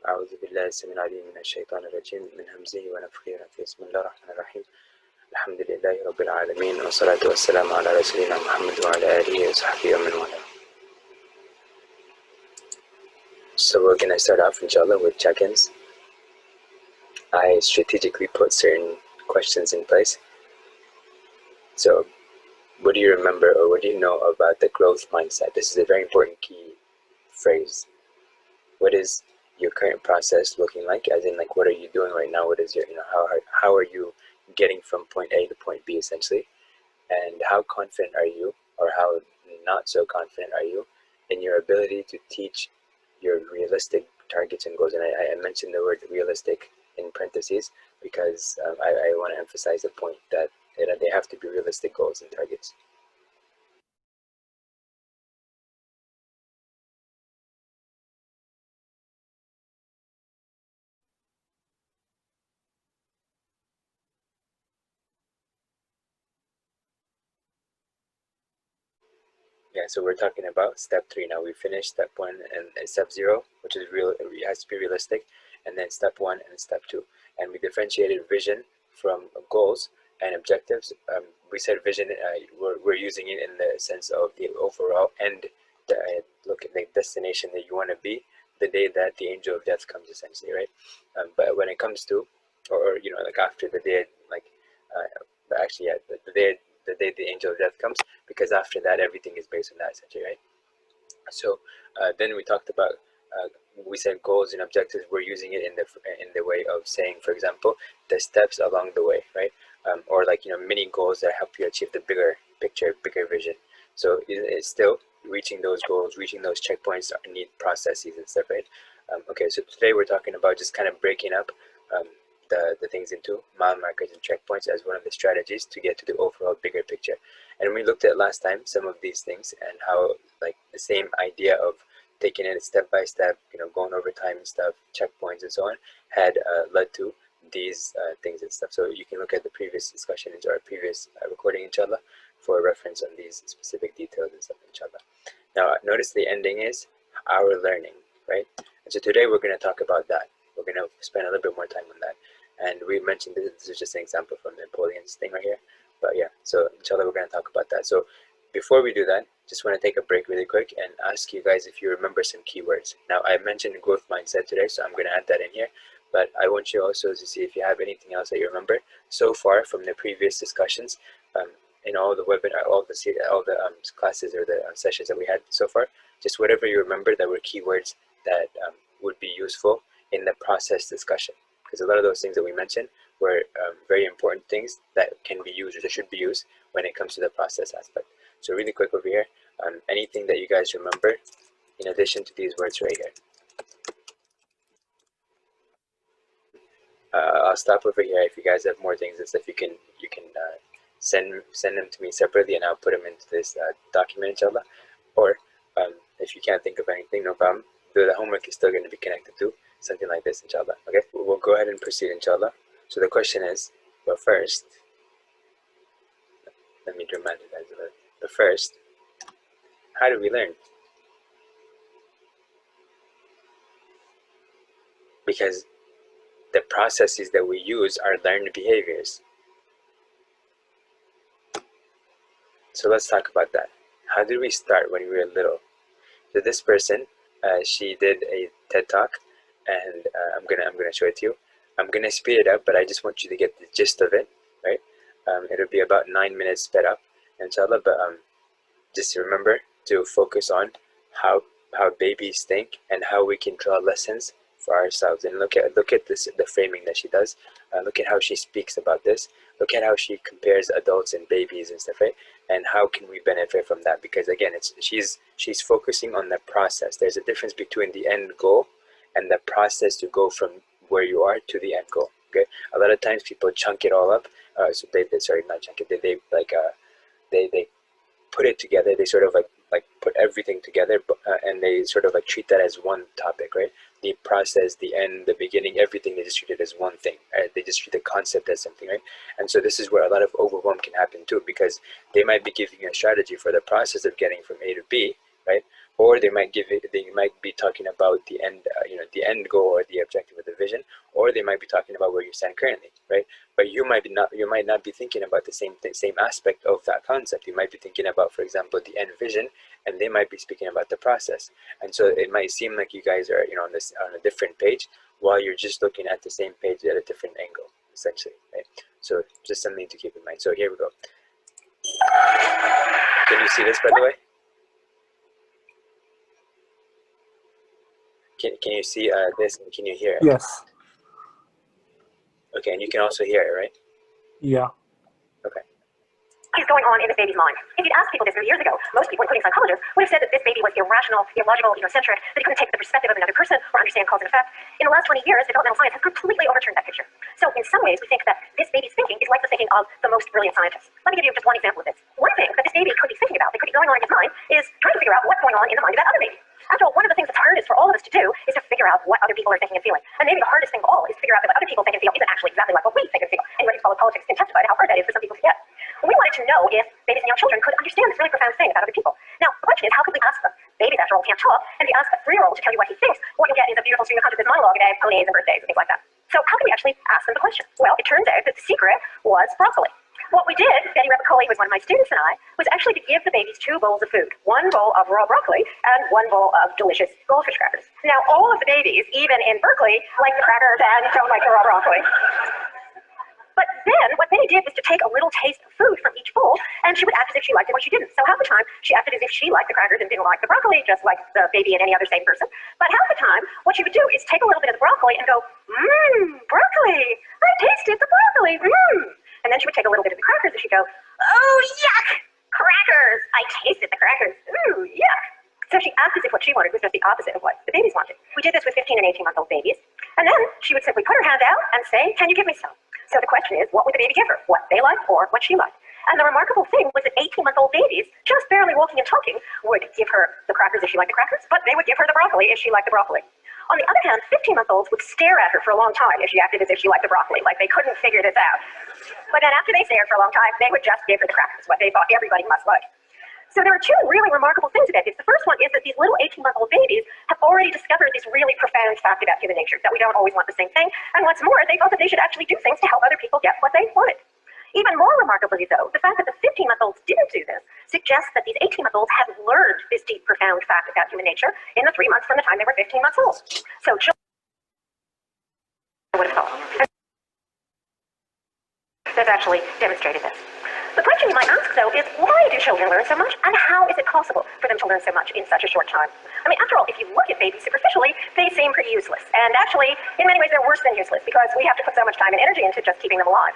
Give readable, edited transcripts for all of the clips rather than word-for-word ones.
أعوذ بالله السميع العليم من الشيطان الرجيم من همزه ونفخه ونفثه بسم الله الرحمن الرحيم الحمد لله رب العالمين والصلاة والسلام على رسولنا محمد وعلى آله وصحبه ومن والاه. So we're going to start off inshallah with check-ins. I strategically put certain questions in place. So what do you remember or what do you know about the growth mindset? This is a very important key phrase. What is your current process looking like? As in, like, what are you doing right now? What is your, how are you getting from point A to point B essentially? And how confident are you, or how not so confident are you in your ability to teach your realistic targets and goals? And I mentioned the word realistic in parentheses because I want to emphasize the point that they have to be realistic goals and targets. Yeah, so we're talking about step 3 now. We finished step 1 and step 0, which is real. It has to be realistic, and then step 1 and step 2. And we differentiated vision from goals and objectives. We said vision. We're using it in the sense of the overall end. Look at the destination that you want to be the day that the angel of death comes, essentially, right? But when it comes to, or like after the day, like, but actually, yeah, the day the angel of death comes, because after that everything is based on that, essentially, right? So then we talked about we said goals and objectives. We're using it in the way of saying, for example, the steps along the way, right? Or like mini goals that help you achieve the bigger picture, bigger vision. So it's still reaching those goals, reaching those checkpoints need processes and stuff, right? Okay, so today we're talking about just kind of breaking up um, the things into mile markers and checkpoints as one of the strategies to get to the overall bigger picture. And we looked at last time some of these things and how, like, the same idea of taking it step by step, going over time and stuff, checkpoints and so on, had led to these things and stuff. So you can look at the previous discussions or previous recording, inshallah, for reference on these specific details and stuff, inshallah. Now, notice the ending is our learning, right? And so today we're going to talk about that. We're going to spend a little bit more time on that. And we mentioned this is just an example from Napoleon's thing right here. But yeah, so inshallah we're going to talk about that. So before we do that, just want to take a break really quick and ask you guys if you remember some keywords. Now, I mentioned growth mindset today, so I'm going to add that in here. But I want you also to see if you have anything else that you remember so far from the previous discussions, in all the webinar, all the classes or the sessions that we had so far. Just whatever you remember that were keywords that would be useful in the process discussion, because a lot of those things that we mentioned were very important things that can be used or that should be used when it comes to the process aspect. So really quick over here, anything that you guys remember in addition to these words right here. I'll stop over here. If you guys have more things and stuff, you can send them to me separately, and I'll put them into this document, inshallah. Or if you can't think of anything, no problem. The homework is still going to be connected to something like this, inshallah. Okay, we'll go ahead and proceed, inshallah. So the question is, but first, let me dramatize a little. But first, how do we learn? Because the processes that we use are learned behaviors. So let's talk about that. How did we start when we were little? So this person, she did a TED Talk, and I'm gonna show it to you. I'm gonna speed it up, but I just want you to get the gist of it, right? It'll be about 9 minutes sped up, inshallah. But just remember to focus on how babies think and how we can draw lessons for ourselves. And look at this, the framing that she does. Look at how she speaks about this. Look at how she compares adults and babies and stuff, right? And how can we benefit from that? Because again, she's focusing on the process. There's a difference between the end goal and the process to go from where you are to the end goal. Okay, a lot of times people chunk it all up. So they sorry, not chunk it. They put it together. They sort of like put everything together, and they sort of like treat that as one topic, right? The process, the end, the beginning, everything they just treat it as one thing, right? They just treat the concept as something, right? And so this is where a lot of overwhelm can happen too, because they might be giving you a strategy for the process of getting from A to B, right? or they might be talking about the end, the end goal or the objective of the vision, or they might be talking about where you stand currently, right? But you might not be thinking about the same aspect of that concept. You might be thinking about, for example, the end vision, and they might be speaking about the process. And so it might seem like you guys are, on a different page, while you're just looking at the same page at a different angle, essentially, right? So just something to keep in mind. So here we go. Can you see this, by the way? Can you see this, and can you hear it? Yes. Okay, and you can also hear it, right? Yeah. Okay. What is going on in this baby's mind? If you'd asked people this 30 years ago, most people, including psychologists, would have said that this baby was irrational, illogical, egocentric, that he couldn't take the perspective of another person or understand cause and effect. In the last 20 years, developmental science has completely overturned that picture. So in some ways, we think that this baby's thinking is like the thinking of the most brilliant scientists. Let me give you just one example of this. One thing that this baby could be thinking about, that could be going on in his mind, is trying to figure out what's going on in the mind of that other baby. After all, one of the things that's hardest for all of us to do is to figure out what other people are thinking and feeling. And maybe the hardest thing of all is to figure out that what other people think and feel isn't actually exactly like what we think and feel. Anybody who's followed politics can testify to how hard that is for some people to get. We wanted to know if babies and young children could understand this really profound thing about other people. Now, the question is, how could we ask them? Babies, after all, can't talk, and if you ask a 3-year-old to tell you what he thinks, what you'll get is a beautiful stream of consciousness monologue about ponies and birthdays and things like that. So how can we actually ask them the question? Well, it turns out that the secret was broccoli. What we did, Betty Repicoli was one of my students and I, was actually to give the babies 2 bowls of food. 1 bowl of raw broccoli and 1 bowl of delicious goldfish crackers. Now, all of the babies, even in Berkeley, like the crackers and don't like the raw broccoli. But then what Betty did was to take a little taste of food from each bowl, and she would act as if she liked it or she didn't. So half the time, she acted as if she liked the crackers and didn't like the broccoli, just like the baby and any other sane person. But half the time, what she would do is take a little bit of the broccoli and go, broccoli, I tasted the broccoli, And then she would take a little bit of the crackers and she'd go, oh, yuck, crackers, I tasted the crackers, ooh, yuck. So she acted as if what she wanted was just the opposite of what the babies wanted. We did this with 15 and 18-month-old babies, and then she would simply put her hand out and say, can you give me some? So the question is, what would the baby give her? What they liked or what she liked? And the remarkable thing was that 18-month-old babies, just barely walking and talking, would give her the crackers if she liked the crackers, but they would give her the broccoli if she liked the broccoli. On the other hand, 15-month-olds would stare at her for a long time if she acted as if she liked the broccoli, like they couldn't figure this out. But then after they stared for a long time, they would just give her the crackers, what they thought everybody must like. So there are 2 really remarkable things about this. The first one is that these little 18-month-old babies have already discovered this really profound fact about human nature, that we don't always want the same thing. And what's more, they thought that they should actually do things to help other people get what they wanted. Even more remarkably, though, the fact that the 15-month-olds didn't do this suggests that these 18-month-olds have learned this deep, profound fact about human nature in the 3 months from the time they were 15 months old. So children would have thought. They've actually demonstrated this. The question you might ask, though, is why do children learn so much, and how is it possible for them to learn so much in such a short time? I mean, after all, if you look at babies superficially, they seem pretty useless. And actually, in many ways, they're worse than useless, because we have to put so much time and energy into just keeping them alive.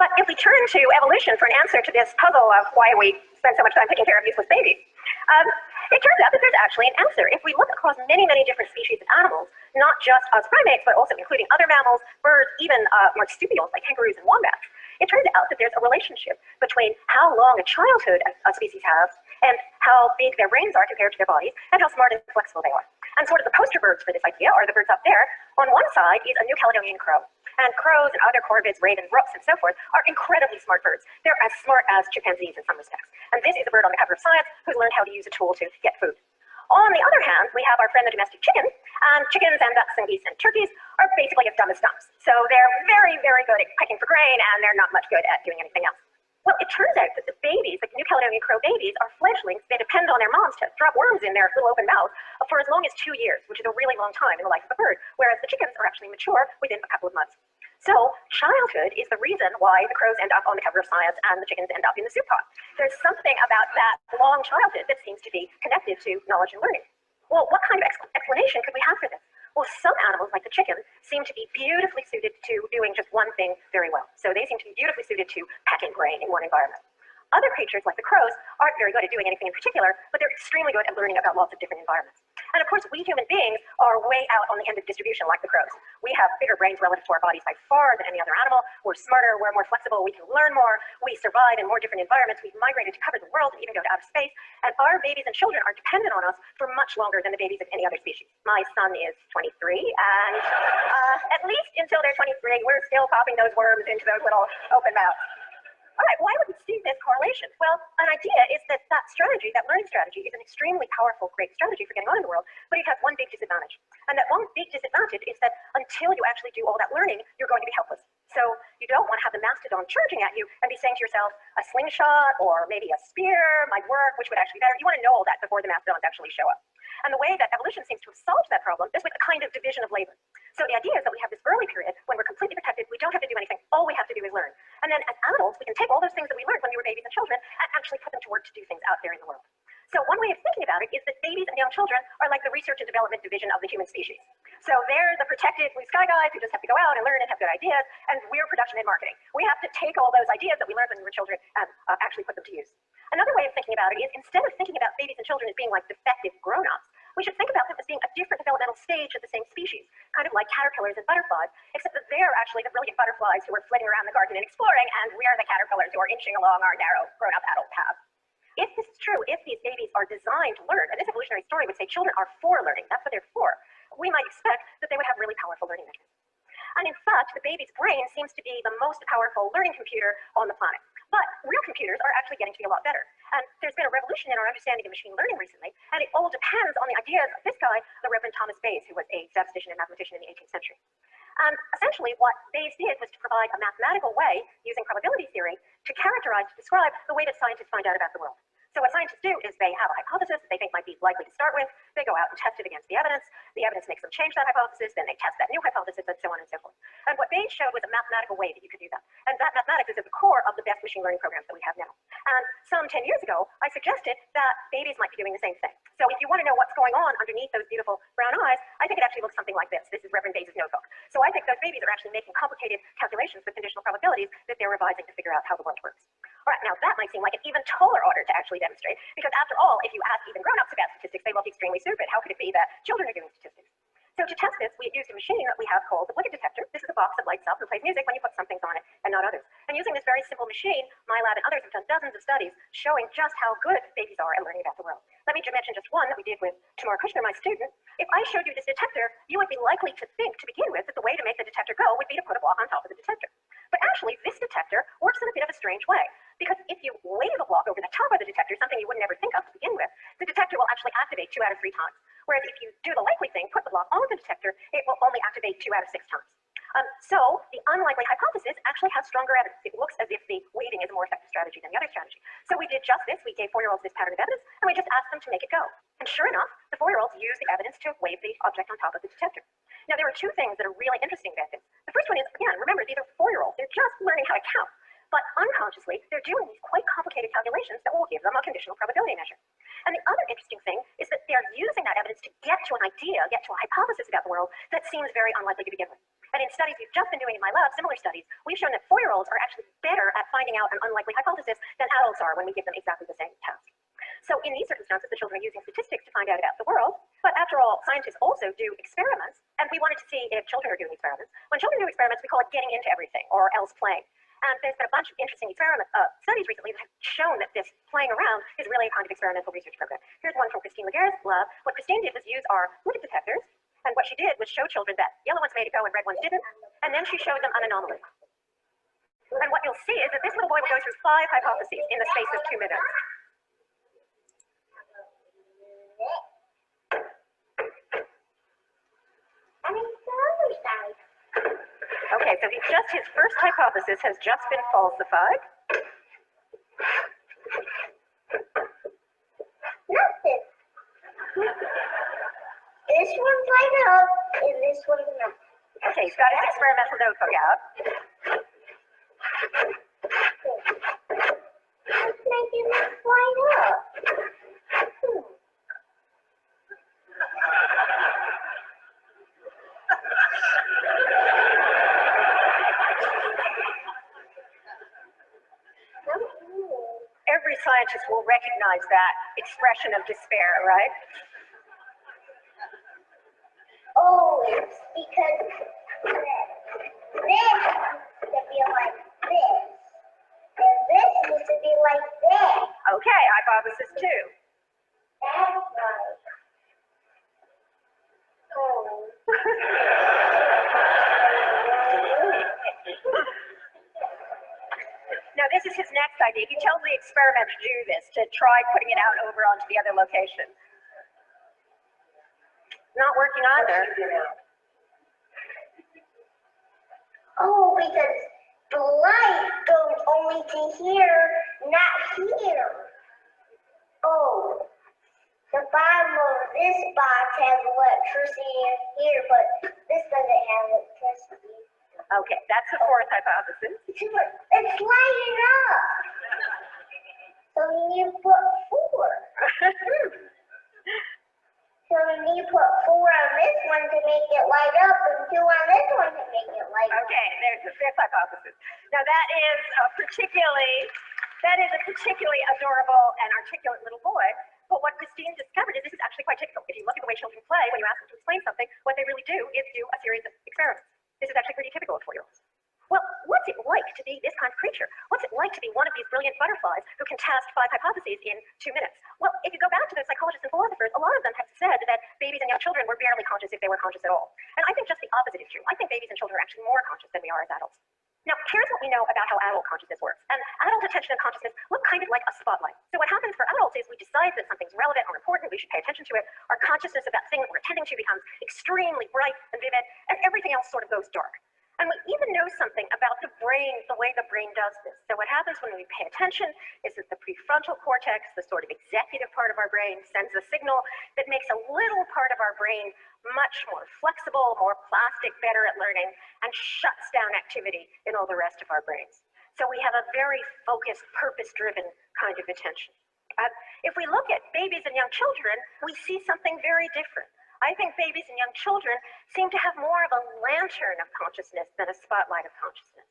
But if we turn to evolution for an answer to this puzzle of why we spend so much time taking care of useless babies, it turns out that there's actually an answer. If we look across many, many different species of animals, not just us primates, but also including other mammals, birds, even marsupials like kangaroos and wombats, it turns out that there's a relationship between how long a childhood a species has and how big their brains are compared to their bodies and how smart and flexible they are. And sort of the poster birds for this idea are the birds up there. On one side is a New Caledonian crow. And crows and other corvids, ravens, rooks, and so forth are incredibly smart birds. They're as smart as chimpanzees in some respects. And this is a bird on the cover of Science who's learned how to use a tool to get food. On the other hand, we have our friend the domestic chicken, and chickens and ducks and geese and turkeys are basically as dumb as stumps. So they're very, very good at pecking for grain, and they're not much good at doing anything else. Well, it turns out that the babies, like New Caledonian crow babies, are fledglings. They depend on their moms to drop worms in their little open mouth for as long as 2 years, which is a really long time in the life of a bird, whereas the chickens are actually mature within a couple of months. So childhood is the reason why the crows end up on the cover of Science and the chickens end up in the soup pot. There's something about that long childhood that seems to be connected to knowledge and learning. Well, what kind of explanation could we have for this? Well, some animals, like the chicken, seem to be beautifully suited to doing just one thing very well. So they seem to be beautifully suited to pecking grain in one environment. Other creatures, like the crows, aren't very good at doing anything in particular, but they're extremely good at learning about lots of different environments. And of course, we human beings are way out on the end of distribution like the crows. We have bigger brains relative to our bodies by far than any other animal. We're smarter, we're more flexible, we can learn more, we survive in more different environments, we've migrated to cover the world and even go to outer space, and our babies and children are dependent on us for much longer than the babies of any other species. My son is 23, and at least until they're 23, we're still popping those worms into those little open mouths. All right, why would we see this correlation? Well, an idea is that that strategy, that learning strategy, is an extremely powerful, great strategy for getting on in the world, but it has one big disadvantage. And that one big disadvantage is that until you actually do all that learning, you're going to be helpless. So you don't want to have the mastodon charging at you and be saying to yourself, a slingshot or maybe a spear might work, which would actually be better. You want to know all that before the mastodons actually show up. And the way that evolution seems to have solved that problem is with a kind of division of labor. So the idea is that we have this early period when we're completely protected, we don't have to do anything, all we have to do is learn. And then as adults, we can take all those things that we learned when we were babies and children and actually put them to work to do things out there in the world. So one way of thinking about it is that babies and young children are like the research and development division of the human species. So they're the protected blue sky guys who just have to go out and learn and have good ideas, and we're production and marketing. We have to take all those ideas that we learned when we were children and actually put them to use. Another way of thinking about it is instead of thinking about babies and children as being like defective grown-ups, we should think about them as being a different developmental stage of the same species, kind of like caterpillars and butterflies, except that they're actually the brilliant butterflies who are flitting around the garden and exploring, and we're the caterpillars who are inching along our narrow grown-up adult path. If this is true, if these babies are designed to learn, and this evolutionary story would say children are for learning, that's what they're for, we might expect that they would have really powerful learning mechanisms. And in fact, the baby's brain seems to be the most powerful learning computer on the planet. But real computers are actually getting to be a lot better. And there's been a revolution in our understanding of machine learning recently, and it all depends on the ideas of this guy, the Reverend Thomas Bayes, who was a statistician and mathematician in the 18th century. And essentially what Bayes did was to provide a mathematical way, using probability theory, to characterize, to describe the way that scientists find out about the world. So what scientists do is they have a hypothesis that they think might be likely to start with. They go out and test it against the evidence. The evidence makes them change that hypothesis. Then they test that new hypothesis, and so on and so forth. And what Bayes showed was a mathematical way that you could do that. And that mathematics is at the core of the best machine learning programs that we have now. And some 10 years ago, I suggested that babies might be doing the same thing. So if you want to know what's going on underneath those beautiful brown eyes, I think it actually looks something like this. This is Reverend Bayes' notebook. So I think those babies are actually making complicated calculations with conditional probabilities that they're revising to figure out how the world works. All right, now that might seem like an even taller order to actually demonstrate, because after all, if you ask even grown-ups about statistics, they look extremely stupid. How could it be that children are doing statistics? So to test this, we used a machine that we have called the Wicked Detector. This is a box that lights up and plays music when you put some things on it and not others. And using this very simple machine, my lab and others have done dozens of studies showing just how good babies are at learning about the world. Let me mention just one that we did with Tamar Kushner, my student. If I showed you this detector, you would be likely to think to begin with that the way to make the detector go would be to put a block on top of the detector. But actually, this detector works in a bit of a strange way. Because if you wave a block over the top of the detector, something you would never think of to begin with, the detector will actually activate 2 out of 3 times. Whereas if you do the likely thing, put the block on the detector, it will only activate 2 out of 6 times. So the unlikely hypothesis actually has stronger evidence. It looks as if the waving is a more effective strategy than the other strategy. So we did just this. We gave 4-year-olds this pattern of evidence, and we just asked them to make it go. And sure enough, the 4-year-olds used the evidence to wave the object on top of the detector. Now, there are 2 things that are really interesting about this. The first one is, again, remember, these are 4-year-olds. They're just learning how to count. But unconsciously, they're doing these quite complicated calculations that will give them a conditional probability measure. And the other interesting thing is that they're using that evidence to get to an idea, get to a hypothesis about the world that seems very unlikely to begin with. And in studies we've just been doing in my lab, similar studies, we've shown that 4-year-olds are actually better at finding out an unlikely hypothesis than adults are when we give them exactly the same task. So in these circumstances, the children are using statistics to find out about the world. But after all, scientists also do experiments, and we wanted to see if children are doing experiments. When children do experiments, we call it getting into everything, or else playing. And there's been a bunch of interesting studies recently that have shown that this playing around is really a kind of experimental research program. Here's one from Christine Laguerre's lab. What Christine did was use our Wicked detectors, and what she did was show children that yellow ones made it go and red ones didn't, and then she showed them an anomaly. And what you'll see is that this little boy will go through 5 hypotheses in the space of 2 minutes. Okay, so his first hypothesis has just been falsified. Nothing. This one's light up, and this one's not. Okay, he's got his experimental notebook out. It's making this light up. Every scientist will recognize that expression of despair, right? Oh, it's because this needs to be like this, and this needs to be like this. Okay, hypothesis 2. That's right. Oh. Now this is his if you tell the experiment to do this, to try putting it out over onto the other location. Not working either. Oh, because the light goes only to here, not here. Oh, the bottom of this box has electricity in here, but this doesn't have electricity. Okay, that's the fourth hypothesis. It's lighting up. So we need to put 4. So we need to put 4 on this one to make it light up and 2 on this one to make it light up. Okay, there's the fifth hypothesis. Now that is a particularly adorable and articulate little boy. But what Christine discovered is this is actually quite typical. If you look at the way children play, when you ask them to explain something, what they really do is do a series of experiments. This is actually pretty typical of 4-year-olds. Well, what's it like to be this kind of creature? What's it like to be one of these brilliant butterflies who can test 5 hypotheses in 2 minutes? Well, if you go back to those psychologists and philosophers, a lot of them have said that babies and young children were barely conscious if they were conscious at all. And I think just the opposite is true. I think babies and children are actually more conscious than we are as adults. Now, here's what we know about how adult consciousness works. And adult attention and consciousness look kind of like a spotlight. So what happens for adults is we decide that something's relevant or important, we should pay attention to it. Our consciousness of that thing that we're attending to becomes extremely bright and vivid, and everything else sort of goes dark. And we even know something about the brain, the way the brain does this. So what happens when we pay attention is that the prefrontal cortex, the sort of executive part of our brain, sends a signal that makes a little part of our brain much more flexible, more plastic, better at learning, and shuts down activity in all the rest of our brains. So we have a very focused, purpose-driven kind of attention. If we look at babies and young children, we see something very different. I think babies and young children seem to have more of a lantern of consciousness than a spotlight of consciousness.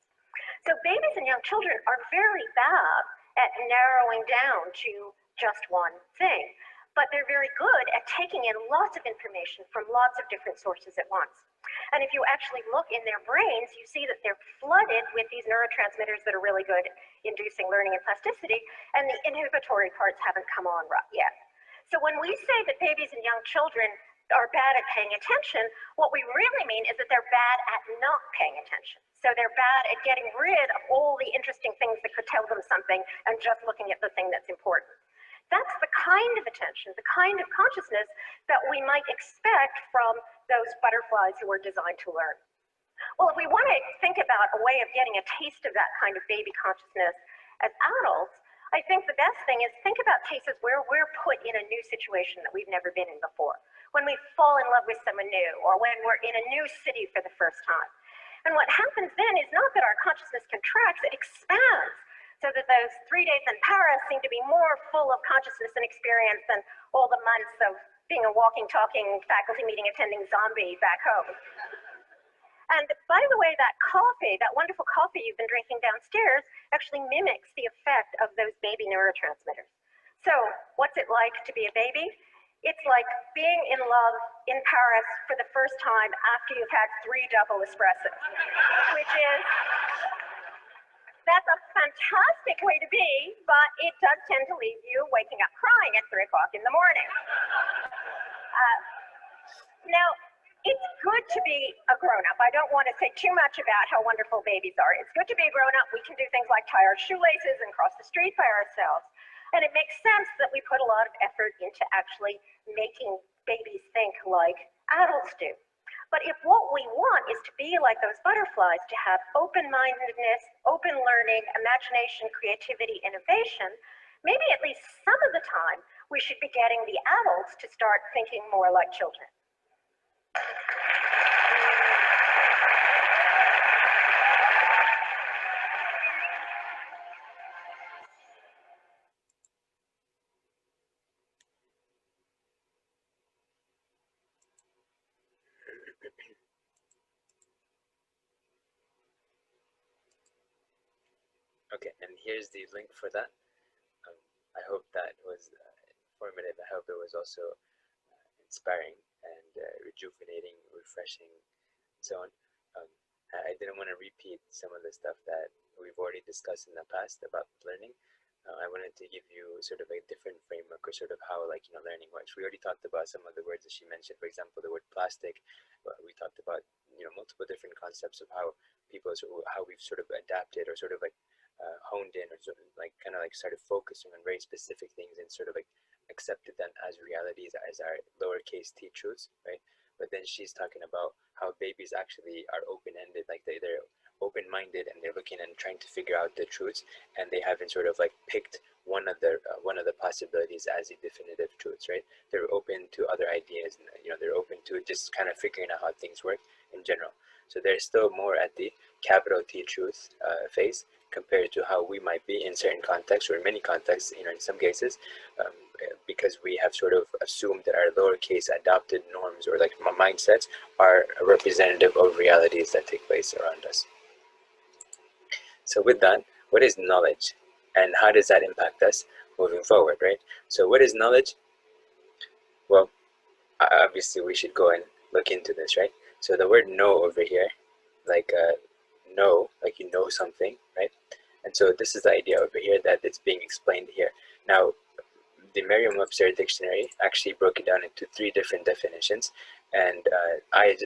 So babies and young children are very bad at narrowing down to just one thing, but they're very good at taking in lots of information from lots of different sources at once. And if you actually look in their brains, you see that they're flooded with these neurotransmitters that are really good at inducing learning and plasticity, and the inhibitory parts haven't come on right yet. So when we say that babies and young children are bad at paying attention, what we really mean is that they're bad at not paying attention. So they're bad at getting rid of all the interesting things that could tell them something and just looking at the thing that's important. That's the kind of attention, the kind of consciousness that we might expect from those butterflies who are designed to learn. Well, if we want to think about a way of getting a taste of that kind of baby consciousness as adults, I think the best thing is think about cases where we're put in a new situation that we've never been in before. When we fall in love with someone new, or when we're in a new city for the first time. And what happens then is not that our consciousness contracts, it expands. So that those 3 days in Paris seem to be more full of consciousness and experience than all the months of being a walking, talking, faculty meeting attending zombie back home. And by the way, that coffee, that wonderful coffee you've been drinking downstairs, actually mimics the effect of those baby neurotransmitters. So what's it like to be a baby? It's like being in love in Paris for the first time after you've had 3 double espressos, which is, that's a fantastic way to be, but it does tend to leave you waking up crying at 3 o'clock in the morning. Now, it's good to be a grown-up. I don't want to say too much about how wonderful babies are. It's good to be a grown-up. We can do things like tie our shoelaces and cross the street by ourselves. And it makes sense that we put a lot of effort into actually making babies think like adults do. But if what we want is to be like those butterflies, to have open-mindedness, open learning, imagination, creativity, innovation, maybe at least some of the time, we should be getting the adults to start thinking more like children. Okay, and here's the link for that. I hope that was informative. I hope it was also inspiring and rejuvenating, refreshing, and so on. I didn't want to repeat some of the stuff that we've already discussed in the past about learning. I wanted to give you sort of a different framework, or sort of how, like, learning works. We already talked about some of the words that she mentioned. For example, the word plastic. We talked about multiple different concepts of how people, how we've sort of adapted, or sort of like honed in, or sort of like kind of like started focusing on very specific things and sort of like accepted them as realities, as our lowercase t truths, right? But then she's talking about how babies actually are open-ended, like they're open-minded, and they're looking and trying to figure out the truths, and they haven't sort of like picked one of the possibilities as a definitive truths, right? They're open to other ideas, and they're open to just kind of figuring out how things work in general. So they're still more at the capital T truth phase compared to how we might be in certain contexts, or in many contexts, in some cases, because we have sort of assumed that our lowercase adopted norms, or like mindsets, are representative of realities that take place around us. So with that, what is knowledge, and how does that impact us moving forward, right? So what is knowledge? Well, obviously we should go and look into this, right? So the word know over here, like know, like you know something, right? And so this is the idea over here that it's being explained here. Now, the Merriam-Webster dictionary actually broke it down into 3 different definitions, and I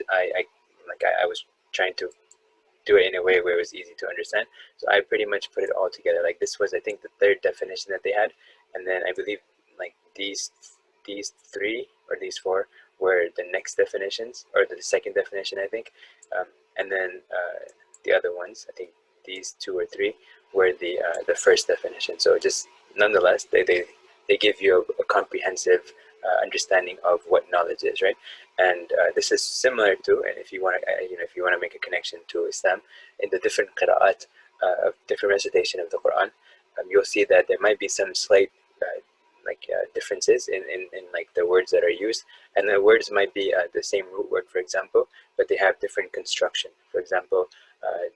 was trying to do it in a way where it was easy to understand. So I pretty much put it all together. Like this was, I think, the 3rd definition that they had, and then I believe like these 3 or these 4 were the next definitions, or the 2nd definition, I think, and then the other ones, I think these 2 or 3 were the 1st definition. So just nonetheless, they give you a comprehensive understanding of what knowledge is, right? And this is similar to, and if you want to make a connection to Islam, in the different qira'at, different recitation of the Quran, you'll see that there might be some slight differences in like the words that are used, and the words might be the same root word, for example, but they have different construction. For example,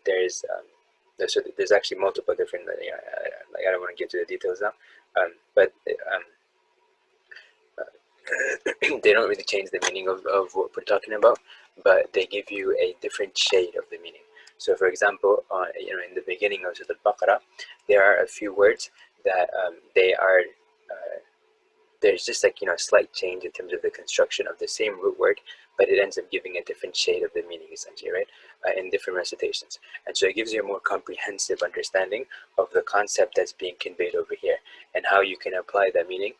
there's actually multiple different, like I don't want to get to the details now, but they don't really change the meaning of what we're talking about, but they give you a different shade of the meaning. So for example, in the beginning of Surah Al-Baqarah, there are a few words that they are there's just like a slight change in terms of the construction of the same root word, but it ends up giving a different shade of the meaning, essentially, right? In different recitations. And so it gives you a more comprehensive understanding of the concept that's being conveyed over here, and how you can apply that meaning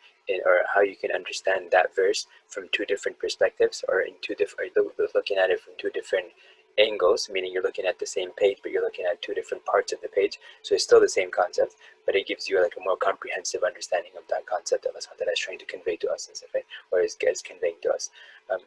or how you can understand that verse from 2 different perspectives, or in 2 different, looking at it from 2 different angles, meaning you're looking at the same page, but you're looking at 2 different parts of the page. So it's still the same concept, but it gives you like a more comprehensive understanding of that concept that Allah is trying to convey to us, and stuff, right? Or is conveying to us.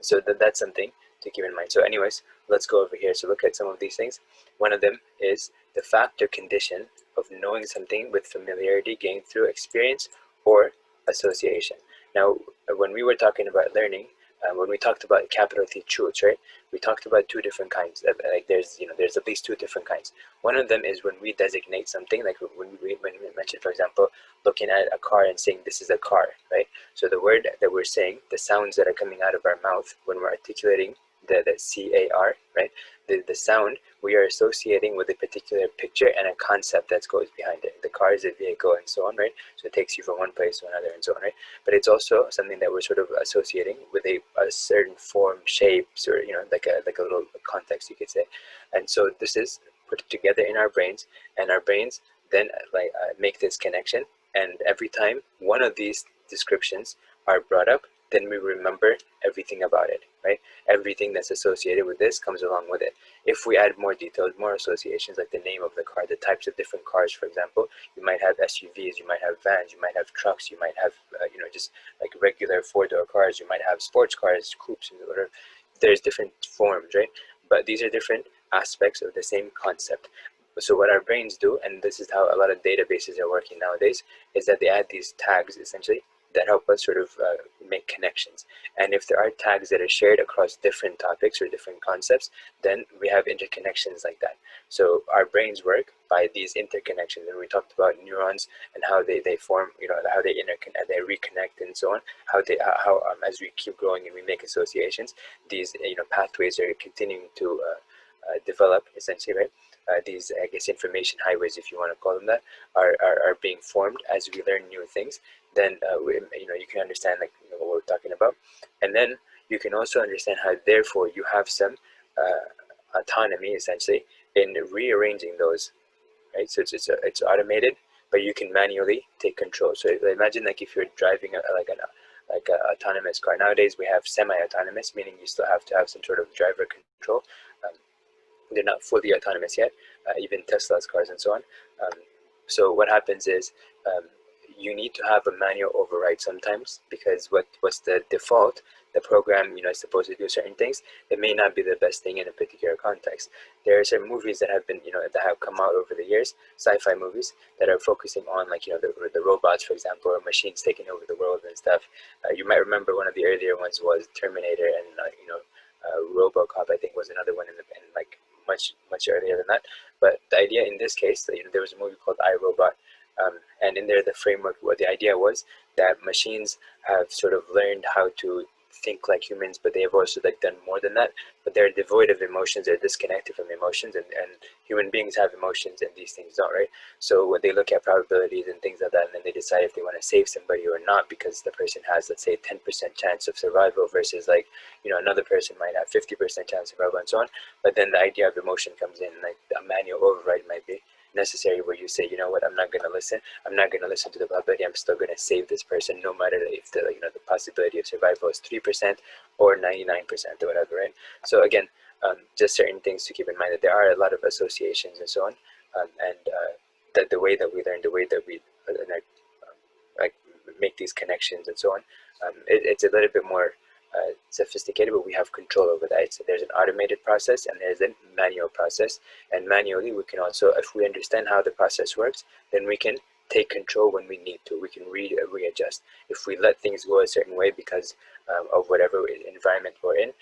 So that's something to keep in mind. So anyways, let's go over here. So look at some of these things. One of them is the fact or condition of knowing something with familiarity gained through experience or association. Now, when we were talking about learning, when we talked about capital T truths, right? We talked about 2 different kinds. Like there's at least 2 different kinds. One of them is when we designate something, like when we mentioned, for example, looking at a car and saying this is a car, right? So the word that we're saying, the sounds that are coming out of our mouth when we're articulating the CAR, right? The sound we are associating with a particular picture and a concept that goes behind it. The car is a vehicle, and so on, right? So it takes you from one place to another, and so on, right? But it's also something that we're sort of associating with a certain form, shapes, or like a little context, you could say. And so this is put together in our brains, and our brains then make this connection. And every time one of these descriptions are brought up, then we remember everything about it, right? Everything that's associated with this comes along with it. If we add more details, more associations, like the name of the car, the types of different cars, for example, you might have SUVs, you might have vans, you might have trucks, you might have, just like regular 4-door cars, you might have sports cars, coupes, and whatever. There's different forms, right? But these are different aspects of the same concept. So what our brains do, and this is how a lot of databases are working nowadays, is that they add these tags, essentially, that help us sort of make connections. And if there are tags that are shared across different topics or different concepts, then we have interconnections like that. So our brains work by these interconnections, and we talked about neurons and how they form, how they interconnect, they reconnect, and so on. How as we keep growing and we make associations, these pathways are continuing to develop, essentially, right? These, I guess, information highways, if you want to call them that, are being formed as we learn new things. Then you can understand what we're talking about, and then you can also understand how therefore you have some autonomy, essentially, in rearranging those right? So it's automated, but you can manually take control. So imagine like if you're driving a autonomous car. Nowadays we have semi-autonomous, meaning you still have to have some sort of driver control. They're not fully autonomous yet, even Tesla's cars and so on. So what happens is you need to have a manual override sometimes, because what's the default, the program is supposed to do certain things. It may not be the best thing in a particular context. There are some movies that have been that have come out over the years, sci-fi movies that are focusing on like the robots, for example, or machines taking over the world and stuff. You might remember one of the earlier ones was Terminator, and RoboCop, I think, was another one in like much earlier than that. But the idea in this case, there was a movie called iRobot, and in there the framework, what the idea was that machines have sort of learned how to think like humans, but they have also like done more than that. But they're devoid of emotions, they're disconnected from emotions, and human beings have emotions and these things don't, right? So when they look at probabilities and things like that, and then they decide if they want to save somebody or not, because the person has, let's say, 10% chance of survival versus like another person might have 50% chance of survival and so on. But then the idea of emotion comes in, like a manual override might be necessary, where you say, you know what, I'm not going to listen to the probability. I'm still going to save this person, no matter if the the possibility of survival is 3% or 99% or whatever, right? So again, just certain things to keep in mind, that there are a lot of associations and so on, and that the way that we learn, the way that we like make these connections and so on, it's a little bit more sophisticated, but we have control over that. So there's an automated process and there's a manual process. And manually, we can also, if we understand how the process works, then we can take control when we need to. We can readjust. If we let things go a certain way because of whatever environment we're in,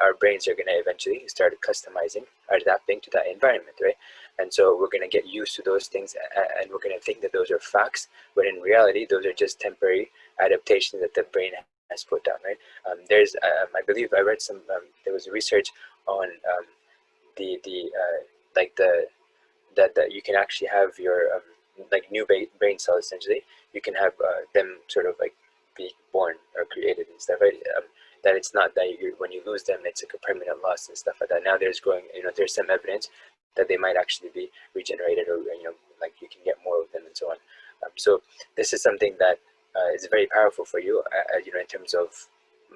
our brains are going to eventually start customizing, adapting to that environment, right? And so we're going to get used to those things, and we're going to think that those are facts, but in reality, those are just temporary adaptations that the brain has put down, right? There's, I believe I read some, there was research on that you can actually have your like new brain cells, essentially. You can have them sort of like be born or created and stuff, right? That it's not that when you lose them, it's like a permanent loss and stuff like that. Now there's there's some evidence that they might actually be regenerated, or like you can get more of them and so on. So this is something that is very powerful for you, in terms of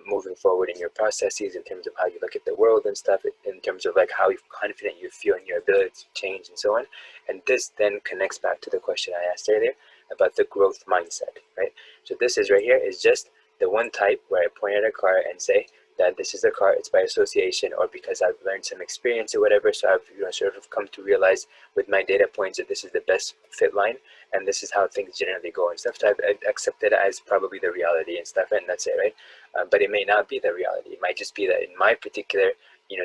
moving forward in your processes, in terms of how you look at the world and stuff, in terms of like how confident you feel in your ability to change and so on. And this then connects back to the question I asked earlier about the growth mindset, right? So this is right here is just the one type where I point at a car and say that this is the car, it's by association, or because I've learned some experience or whatever. So I've sort of come to realize with my data points that this is the best fit line, and this is how things generally go and stuff. So I've accepted it as probably the reality and stuff, and that's it, right? But it may not be the reality. It might just be that in my particular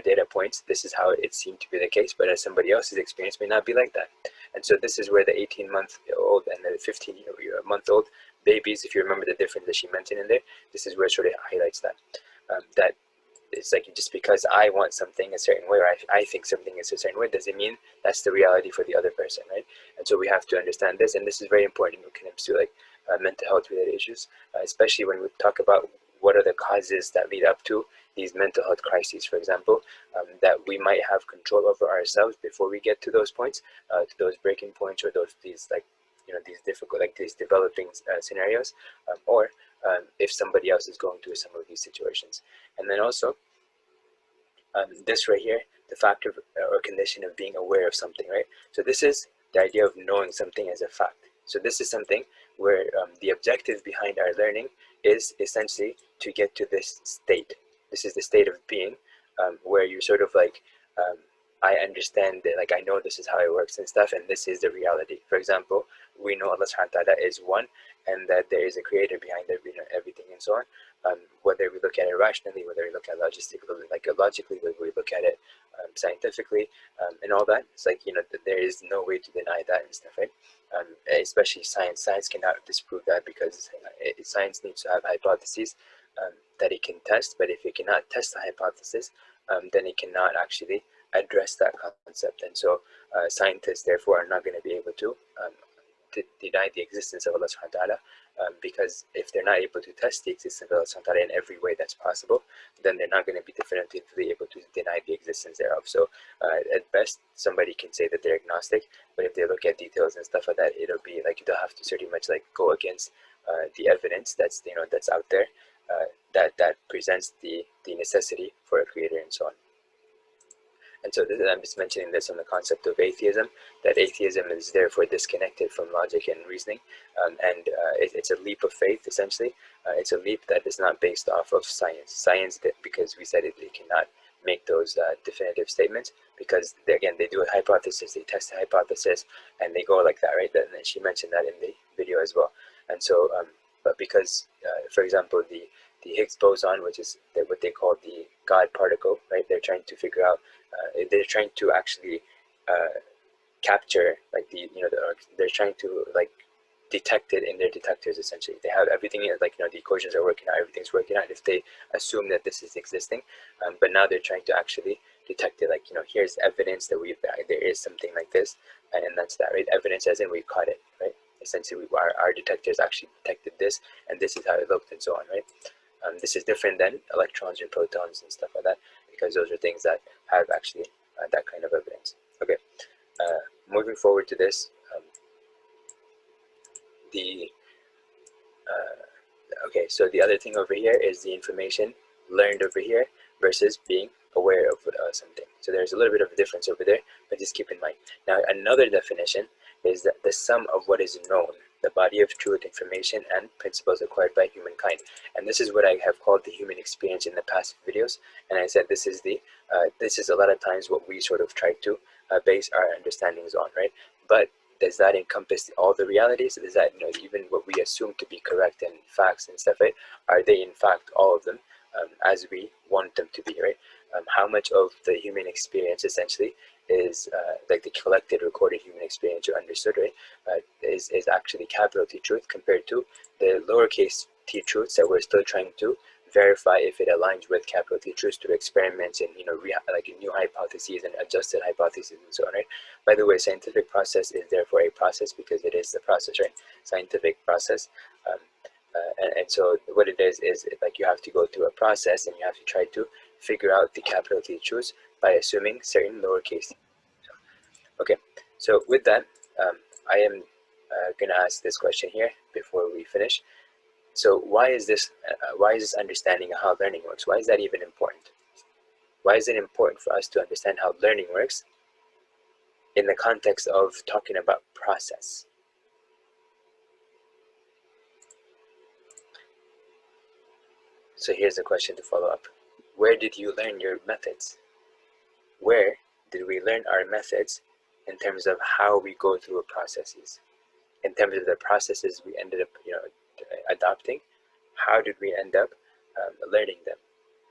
data points, this is how it seemed to be the case, but as somebody else's experience may not be like that. And so this is where the 18-month-old and the 15-month-old babies, if you remember the difference that she mentioned in there, this is where it sort of highlights that. That it's like, just because I want something a certain way, or I think something is a certain way, doesn't mean that's the reality for the other person, right? And so we have to understand this, and this is very important when it comes to like mental health related issues, especially when we talk about what are the causes that lead up to these mental health crises, for example, that we might have control over ourselves before we get to those points, to those breaking points, or these like these difficult, like these developing scenarios, or if somebody else is going through some of these situations. And then also this right here, the factor or condition of being aware of something, right? So this is the idea of knowing something as a fact. So this is something where the objective behind our learning is essentially to get to this state. This is the state of being, where you sort of like, I understand that, like, I know this is how it works and stuff, and this is the reality. For example, we know Allah subhanahu wa ta'ala is one, and that there is a creator behind everything and so on. Whether we look at it rationally, whether we look at logically, whether we look at it scientifically, and all that, it's like, there is no way to deny that and stuff, right? Especially science. Science cannot disprove that, because science needs to have hypotheses that it can test, but if it cannot test the hypothesis, then it cannot actually address that concept. And so scientists therefore are not going to be able to deny the existence of Allah subhanahu wa ta'ala, because if they're not able to test the existence of Allah subhanahu wa ta'ala in every way that's possible, then they're not going to be definitively able to deny the existence thereof. So at best, somebody can say that they're agnostic, but if they look at details and stuff like that, it'll be like they'll have to pretty much like go against the evidence that's that's out there, that presents the necessity for a creator and so on. And so I'm just mentioning this on the concept of atheism, that atheism is therefore disconnected from logic and reasoning, and it's a leap of faith, essentially. It's a leap that is not based off of science. Science, because we said it cannot make those definitive statements, because again, they do a hypothesis, they test a hypothesis, and they go like that, right? And she mentioned that in the video as well. And so, but because, for example, the Higgs boson, which is what they call the God particle, right? They're trying to figure out, they're trying to actually capture, like they're trying to like detect it in their detectors. Essentially, they have everything, like the equations are working out, everything's working out if they assume that this is existing, but now they're trying to actually detect it, like here's evidence that there is something like this, and that's that, right? Evidence as in we caught it, right? Essentially, our detectors actually detected this, and this is how it looked, and so on, right? This is different than electrons and protons and stuff like that, because those are things that have actually that kind of evidence. Okay, moving forward to this, okay, so the other thing over here is the information learned over here versus being aware of something. So there's a little bit of a difference over there, but just keep in mind. Now, another definition is that the sum of what is known, the body of truth, information, and principles acquired by humankind. And this is what I have called the human experience in the past videos. And I said this is a lot of times what we sort of try to base our understandings on, right? But does that encompass all the realities? Does that, even what we assume to be correct and facts and stuff, right? Are they in fact all of them as we want them to be, right? How much of the human experience essentially is like the collected recorded human experience or understood, right? Is actually capital T truth compared to the lowercase t truths that we're still trying to verify if it aligns with capital T truths through experiments and like new hypotheses and adjusted hypotheses and so on, right? By the way, scientific process is therefore a process because it is the process, right? Scientific process. And so what it is like you have to go through a process and you have to try to figure out the capital T truths by assuming certain lowercase. Okay, so with that, I am going to ask this question here before we finish. So why is this understanding of how learning works? Why is that even important? Why is it important for us to understand how learning works in the context of talking about process? So here's a question to follow up. Where did you learn your methods? Where did we learn our methods in terms of how we go through processes? In terms of the processes we ended up, adopting, how did we end up learning them?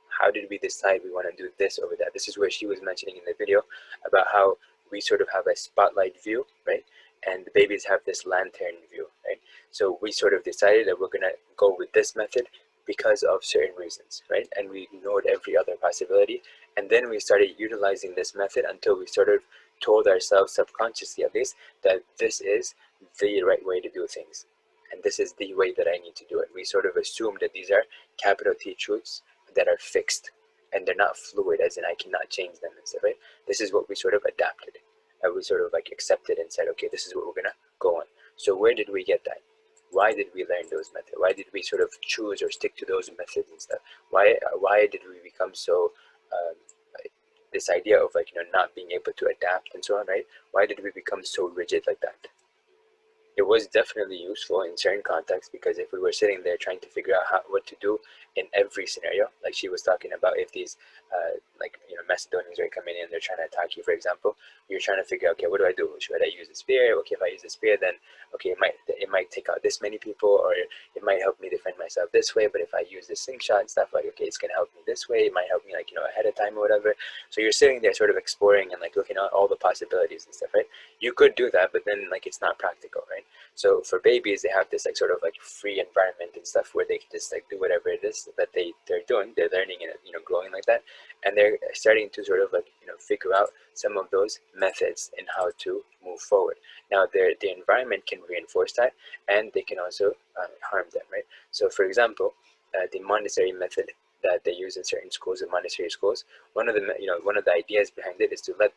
How did we decide we want to do this over that? This is where she was mentioning in the video about how we sort of have a spotlight view, right? And the babies have this lantern view, right? So we sort of decided that we're going to go with this method because of certain reasons, right? And we ignored every other possibility. And then we started utilizing this method until we sort of told ourselves, subconsciously at least, that this is the right way to do things. And this is the way that I need to do it. We sort of assume that these are capital T truths that are fixed and they're not fluid, as in I cannot change them and stuff, right? This is what we sort of adapted. And we sort of like accepted and said, okay, this is what we're going to go on. So where did we get that? Why did we learn those methods? Why did we sort of choose or stick to those methods and stuff? Why did we become so, this idea of like, not being able to adapt and so on, right? Why did we become so rigid like that? It was definitely useful in certain contexts, because if we were sitting there trying to figure out what to do in every scenario, like she was talking about, if these Macedonians are coming in, they're trying to attack you, for example, you're trying to figure out, okay, what do I do? Should I use the spear? Okay, if I use the spear, then okay, it might take out this many people, or it might help me defend myself this way. But if I use the slingshot and stuff, like, okay, it's gonna help me this way. It might help me ahead of time or whatever. So you're sitting there sort of exploring and like looking at all the possibilities and stuff, right? You could do that, but then like it's not practical, right? So for babies, they have this like sort of like free environment and stuff where they can just like do whatever it is that they're doing. They're learning and growing like that. and they're starting to sort of like, figure out some of those methods and how to move forward. Now the environment can reinforce that, and they can also harm them, right? So for example, the Montessori method that they use in certain schools, in Montessori schools, one of the ideas behind it is to let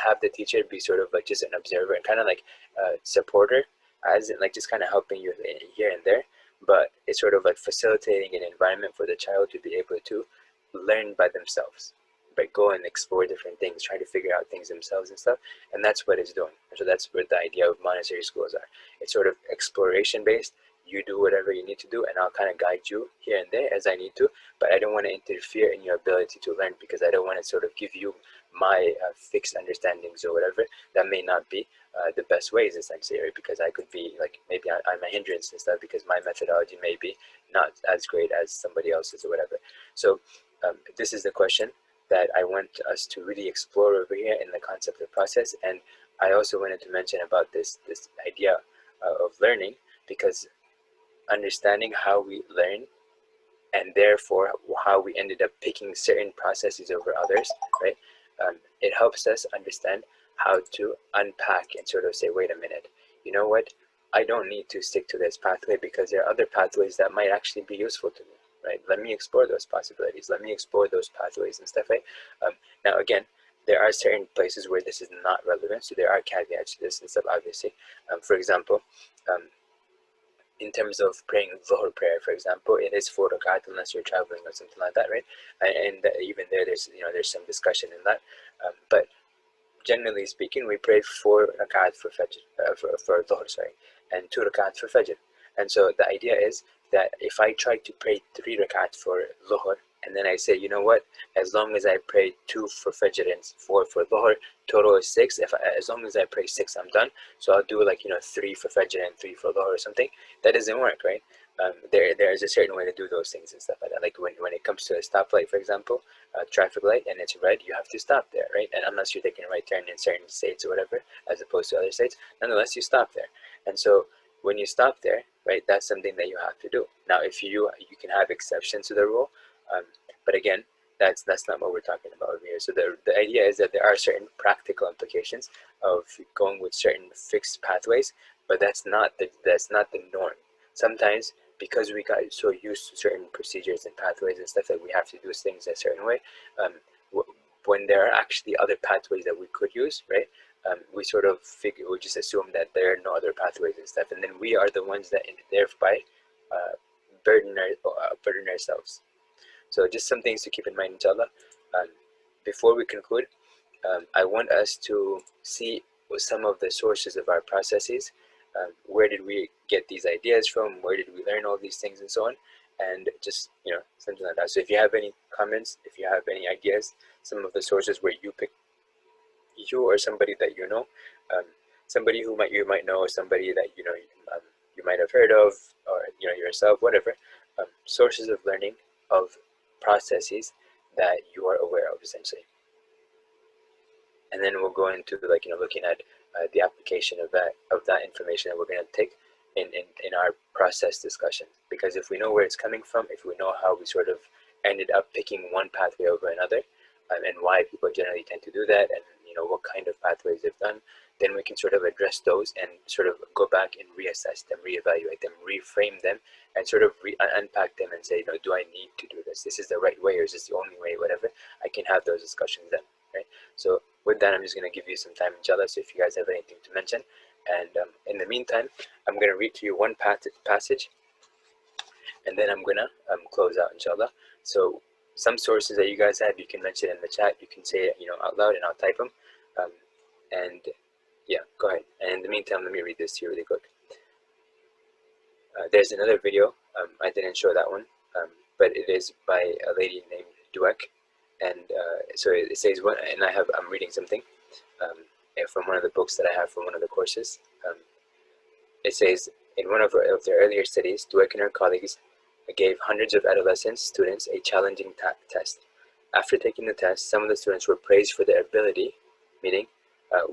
have the teacher be sort of like just an observer and kind of like supporter, as in like just kind of helping you here and there, but it's sort of like facilitating an environment for the child to be able to learn by themselves, but go and explore different things, try to figure out things themselves and stuff. And that's what it's doing. So that's what the idea of Montessori schools are. It's sort of exploration based. You do whatever you need to do, and I'll kind of guide you here and there as I need to, but I don't want to interfere in your ability to learn, because I don't want to sort of give you my fixed understandings or whatever that may not be the best ways, essentially, right? Because I could be like, maybe I'm a hindrance and stuff, because my methodology may be not as great as somebody else's or whatever. So this is the question that I want us to really explore over here in the concept of process. And I also wanted to mention about this idea of learning, because understanding how we learn, and therefore how we ended up picking certain processes over others, right? It helps us understand how to unpack and sort of say, wait a minute, you know what? I don't need to stick to this pathway, because there are other pathways that might actually be useful to me, right? Let me explore those possibilities. Let me explore those pathways and stuff, right? Now, again, there are certain places where this is not relevant, so there are caveats to this and stuff, obviously. For example, in terms of praying Dhuhr prayer, for example, it is 4 rakat unless you're traveling or something like that, right? And even there's some discussion in that. But generally speaking, we pray 4 rakat for Fajr, for Dhuhr, sorry, and 2 rakat for Fajr. And so the idea is that if I try to pray 3 rakat for Dhuhr, and then I say, you know what, as long as I pray 2 for Fajr and 4 for Dhuhr, total is 6. As long as I pray 6, I'm done. So I'll do like 3 for Fajr and 3 for Dhuhr or something. That doesn't work, right? There is a certain way to do those things and stuff like that. Like when it comes to a stoplight, for example, traffic light, and it's red, you have to stop there, right? And unless you're taking a right turn in certain states or whatever, as opposed to other states, nonetheless, you stop there. And so when you stop there, right, that's something that you have to do. Now, if you can have exceptions to the rule, but again, that's not what we're talking about over here. So the idea is that there are certain practical implications of going with certain fixed pathways, but that's not the norm. Sometimes, because we got so used to certain procedures and pathways and stuff, that we have to do things a certain way, when there are actually other pathways that we could use, right? We sort of we just assume that there are no other pathways and stuff, and then we are the ones that thereby burden ourselves. So just some things to keep in mind, inshallah. Before we conclude, I want us to see some of the sources of our processes. Where did we get these ideas from? Where did we learn all these things and so on? And just, something like that. So if you have any comments, if you have any ideas, some of the sources where you pick, you or somebody that you know, somebody who you might know, somebody that you might have heard of, or yourself, whatever, sources of learning of processes that you are aware of, essentially. And then we'll go into looking at the application of that information that we're going to take in our process discussion. Because if we know where it's coming from, if we know how we sort of ended up picking one pathway over another, and why people generally tend to do that, and what kind of pathways they've done, then we can sort of address those and sort of go back and reassess them, reevaluate them, reframe them, and sort of unpack them and say, do I need to do this? This is the right way, or is this the only way? Whatever. I can have those discussions then, right? So with that, I'm just going to give you some time, inshallah, so if you guys have anything to mention. And in the meantime, I'm going to read to you one passage, and then I'm going to close out, inshallah. So some sources that you guys have, you can mention in the chat. You can say it, out loud, and I'll type them. And yeah, go ahead. And in the meantime, let me read this to you really quick. There's another video. I didn't show that one, but it is by a lady named Dweck. And so it says, and I'm reading something from one of the books that I have from one of the courses. It says, in one of their earlier studies, Dweck and her colleagues gave hundreds of adolescent students a challenging test. After taking the test, some of the students were praised for their ability, meaning,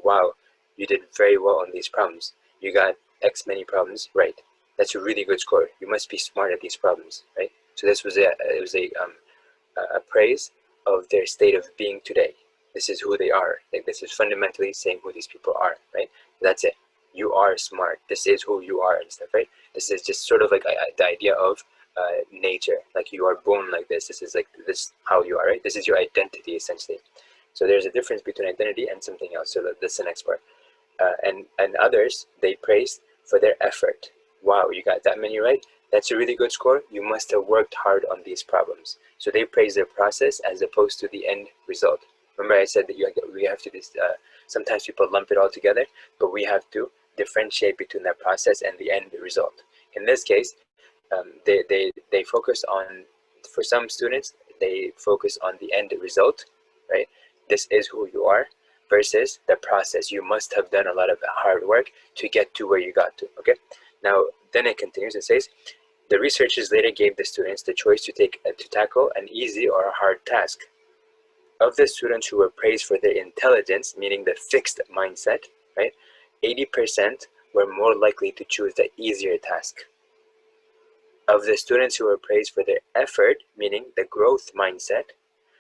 wow, you did very well on these problems. You got X many problems right. That's a really good score. You must be smart at these problems, right? So this was a praise of their state of being today. This is who they are. Like, this is fundamentally saying who these people are, right? That's it. You are smart. This is who you are and stuff, right? This is just sort of like the idea of nature. Like, you are born like this. This is like this how you are, right? This is your identity essentially. So there's a difference between identity and something else. So that's the next part. And others, they praised for their effort. Wow, you got that many right? That's a really good score. You must have worked hard on these problems. So they praise their process as opposed to the end result. Remember I said that we have to sometimes people lump it all together, but we have to differentiate between that process and the end result. In this case, they focus on, for some students, they focus on the end result, right? This is who you are, versus the process. You must have done a lot of hard work to get to where you got to, okay? Now, then it continues, it says, the researchers later gave the students the choice to tackle an easy or a hard task. Of the students who were praised for their intelligence, meaning the fixed mindset, right, 80% were more likely to choose the easier task. Of the students who were praised for their effort, meaning the growth mindset,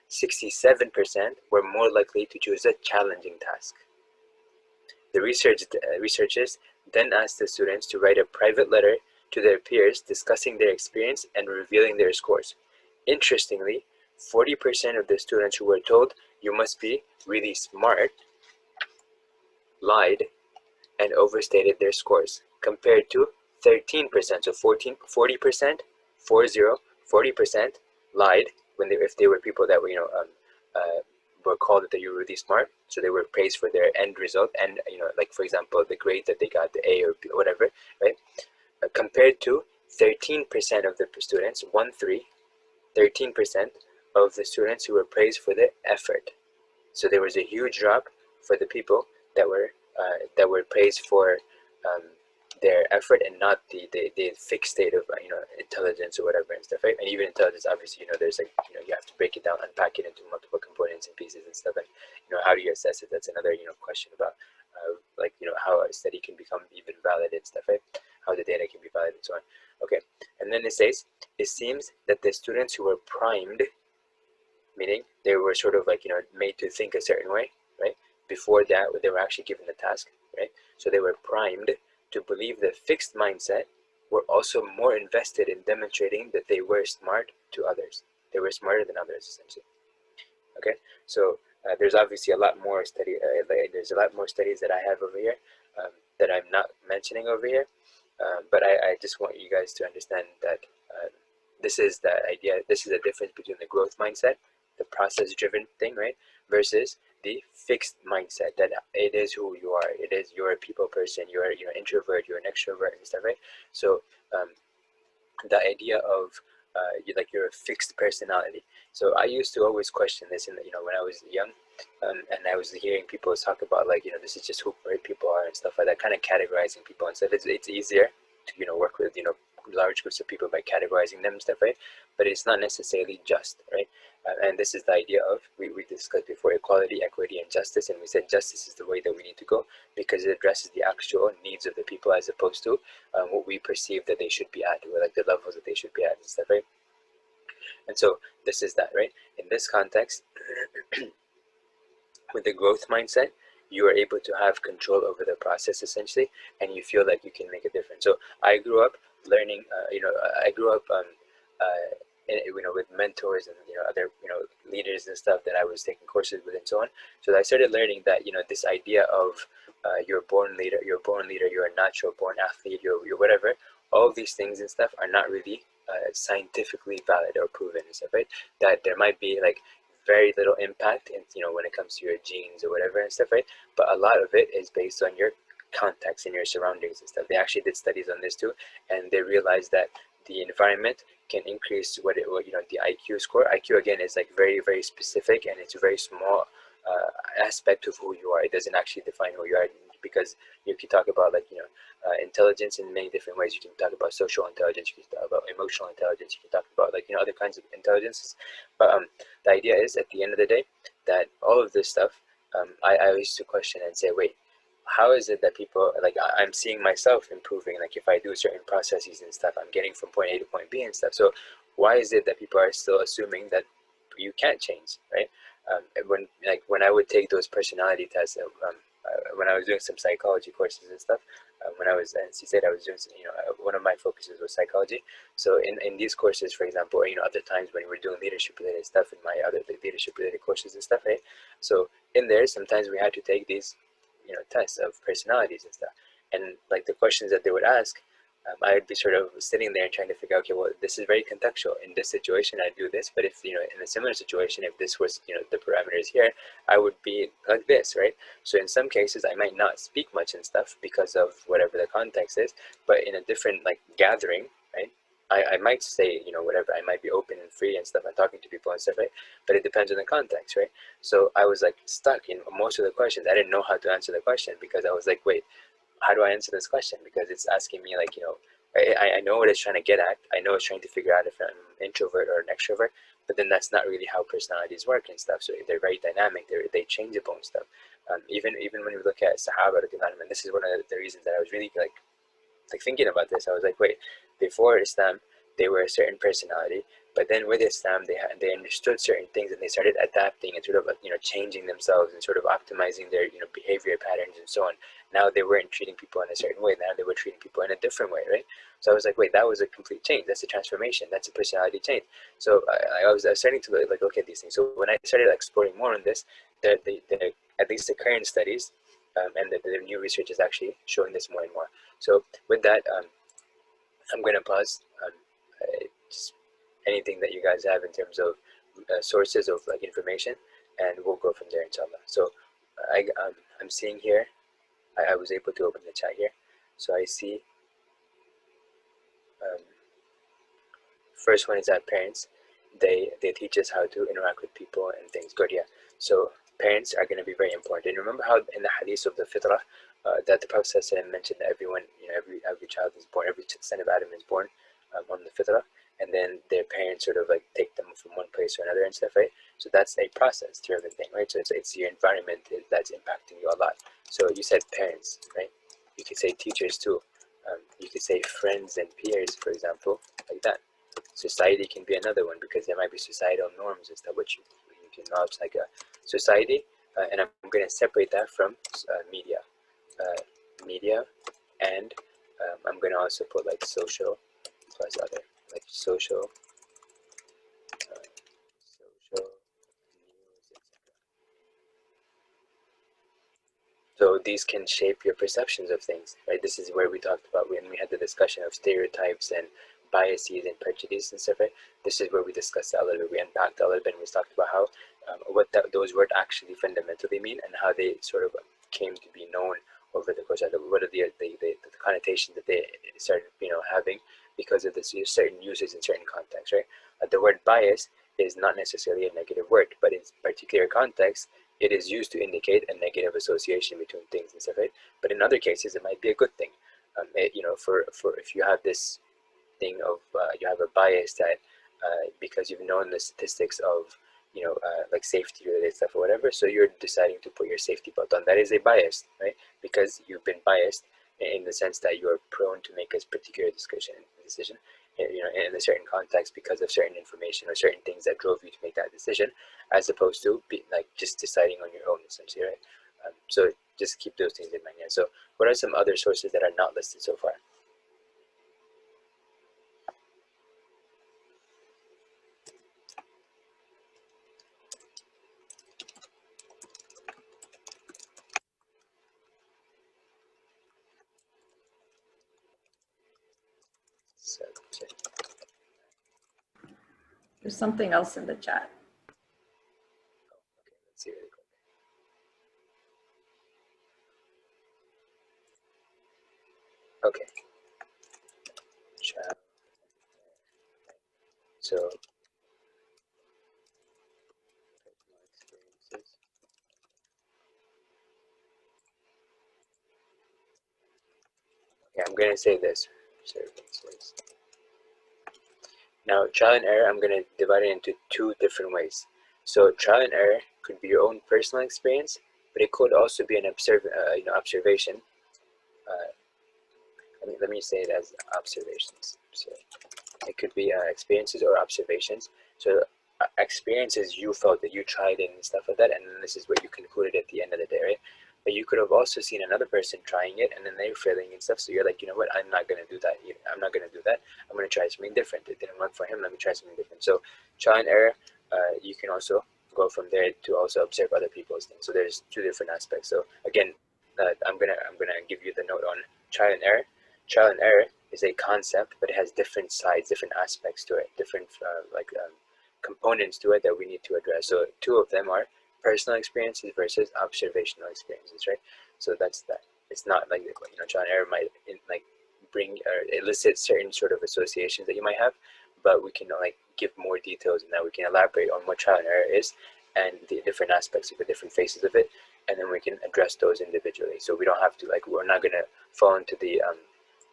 67% were more likely to choose a challenging task. The researchers then asked the students to write a private letter to their peers discussing their experience and revealing their scores. Interestingly, 40% of the students who were told you must be really smart lied and overstated their scores, compared to 13%. So 40%, 40% lied if they were people that were, were called that you were really smart. So they were praised for their end result and, like for example, the grade that they got, the A or B, whatever, right? Compared to 13% of the students, 13% of the students who were praised for their effort. So there was a huge drop for the people that were praised for their effort and not the fixed state of intelligence or whatever and stuff, right? And even intelligence, obviously, there's like you have to break it down, unpack it into multiple components and pieces and stuff, and how do you assess it? That's another question about like how a study can become even valid and stuff, right? How the data can be valid and so on. Okay, and then it says it seems that the students who were primed, meaning they were sort of like made to think a certain way, right? Before that, they were actually given the task, right? So they were primed to believe the fixed mindset, were also more invested in demonstrating that they were smart to others. They were smarter than others, essentially. Okay, so there's obviously a lot more there's a lot more studies that I have over here that I'm not mentioning over here, but I just want you guys to understand that this is the idea. This is the difference between the growth mindset, the process-driven thing, right, versus the fixed mindset that it is who you are. It is, you're a people person. You're introvert. You're an extrovert and stuff, right? So the idea of you're a fixed personality. So I used to always question this in when I was young, and I was hearing people talk about this is just who great people are and stuff like that, kind of categorizing people and stuff. It's easier to work with large groups of people by categorizing them and stuff, right? But it's not necessarily just, right? And this is the idea of, we discussed before, equality, equity, and justice, and we said justice is the way that we need to go because it addresses the actual needs of the people as opposed to what we perceive that they should be at, or like the levels that they should be at and stuff, right? And so this is that, right? In this context, with the growth mindset, you are able to have control over the process essentially, and you feel like you can make a difference. So I grew up learning, I grew up with mentors and other leaders and stuff that I was taking courses with and so on. So I started learning that this idea of you're a born leader, you're a natural born athlete, you're whatever. All of these things and stuff are not really scientifically valid or proven and stuff, right? That there might be like very little impact in when it comes to your genes or whatever and stuff, right? But a lot of it is based on your context and your surroundings and stuff. They actually did studies on this too, and they realized that the environment can increase the IQ score. IQ again is like very, very specific, and it's a very small aspect of who you are. It doesn't actually define who you are, because you can talk about intelligence in many different ways. You can talk about social intelligence, you can talk about emotional intelligence, you can talk about other kinds of intelligences. But the idea is, at the end of the day, that all of this stuff, I used to question and say, wait, how is it that people, I'm seeing myself improving, if I do certain processes and stuff, I'm getting from point A to point B and stuff. So why is it that people are still assuming that you can't change, right? When I would take those personality tests, when I was doing some psychology courses and stuff, when I was at NC State, I was doing one of my focuses was psychology. So in these courses, for example, other times when we're doing leadership related stuff in my other leadership related courses and stuff, right? So in there, sometimes we had to take these tests of personalities and stuff, and like the questions that they would ask, I would be sort of sitting there and trying to figure out, okay, well, this is very contextual. In this situation, I do this, but if in a similar situation, if this was the parameters here, I would be like this, right? So in some cases, I might not speak much and stuff because of whatever the context is, but in a different like gathering, right? I might say whatever. I might be open and free and stuff and talking to people and stuff, right? But it depends on the context, right? So I was like stuck in most of the questions. I didn't know how to answer the question because I was like, wait, how do I answer this question? Because it's asking me like, I know what it's trying to get at. I know it's trying to figure out if I'm an introvert or an extrovert, but then that's not really how personalities work and stuff. So they're very dynamic. They changeable and stuff. Even when we look at Sahaba, and this is one of the reasons that I was really like thinking about this. I was like, wait, before Islam, they were a certain personality, but then with Islam, they understood certain things and they started adapting and sort of changing themselves and sort of optimizing their behavior patterns and so on. Now they weren't treating people in a certain way. Now they were treating people in a different way, right? So I was like, wait, that was a complete change. That's a transformation. That's a personality change. So I was starting to like look at these things. So when I started exploring more on this, the at least the current studies and the new research is actually showing this more and more. So with that, I'm going to pause. Just anything that you guys have in terms of sources of like information, and we'll go from there, inshallah. So I'm seeing here, I was able to open the chat here. So I see first one is that parents, they teach us how to interact with people and things. Good, yeah. So parents are going to be very important. And remember how in the hadith of the fitrah, that the Prophet ﷺ mentioned that everyone, every child is born, every son of Adam is born on the fitrah, and then their parents sort of like take them from one place to another and stuff, right? So that's a process through everything, right? So it's your environment that's impacting you a lot. So you said parents, right? You could say teachers too. You could say friends and peers, for example, like that. Society can be another one because there might be societal norms and stuff which you can acknowledge, like a society, and I'm going to separate that from media. Media, and I'm going to also put like social plus other, like social, social news, etc. So these can shape your perceptions of things, right? This is where we talked about when we had the discussion of stereotypes and biases and prejudice and stuff, right? This is where we discussed that a little bit. We unpacked that a little bit, and we talked about how those words actually fundamentally mean and how they sort of came to be known over the course of what are the connotations that they started having because of this certain uses in certain contexts, right? The word bias is not necessarily a negative word, but in particular context, it is used to indicate a negative association between things and stuff, right? But in other cases, it might be a good thing. For if you have this thing of you have a bias that because you've known the statistics of like safety related stuff or whatever, so you're deciding to put your safety belt on. That is a bias, right? Because you've been biased in the sense that you are prone to make a particular decision in a certain context because of certain information or certain things that drove you to make that decision, as opposed to like just deciding on your own, essentially, right? So just keep those things in mind. Yeah. So what are some other sources that are not listed so far? So, There's something else in the chat. okay, let's see really quick. Okay. So personal experiences. Okay, I'm going to say this. Now, trial and error, I'm going to divide it into two different ways. So trial and error could be your own personal experience, but it could also be an observation. Let me say it as observations. So it could be experiences or observations. So experiences you felt that you tried and stuff like that, and then this is what you concluded at the end of the day, right? But you could have also seen another person trying it and then they're failing and stuff, so you're like, you know what, I'm not going to do that. I'm not going to do that. I'm going to try something different. It didn't work for him, let me try something different. So trial and error, you can also go from there to also observe other people's things. So there's two different aspects. So again, I'm gonna give you the note on trial and error. Trial and error is a concept, but it has different sides, different aspects to it, different components to it that we need to address. So two of them are personal experiences versus observational experiences, right? So that's that. It's not like, trial and error might like bring or elicit certain sort of associations that you might have, but we can like give more details and that we can elaborate on what trial and error is and the different aspects of the different phases of it, and then we can address those individually. So we don't have to we're not gonna fall into the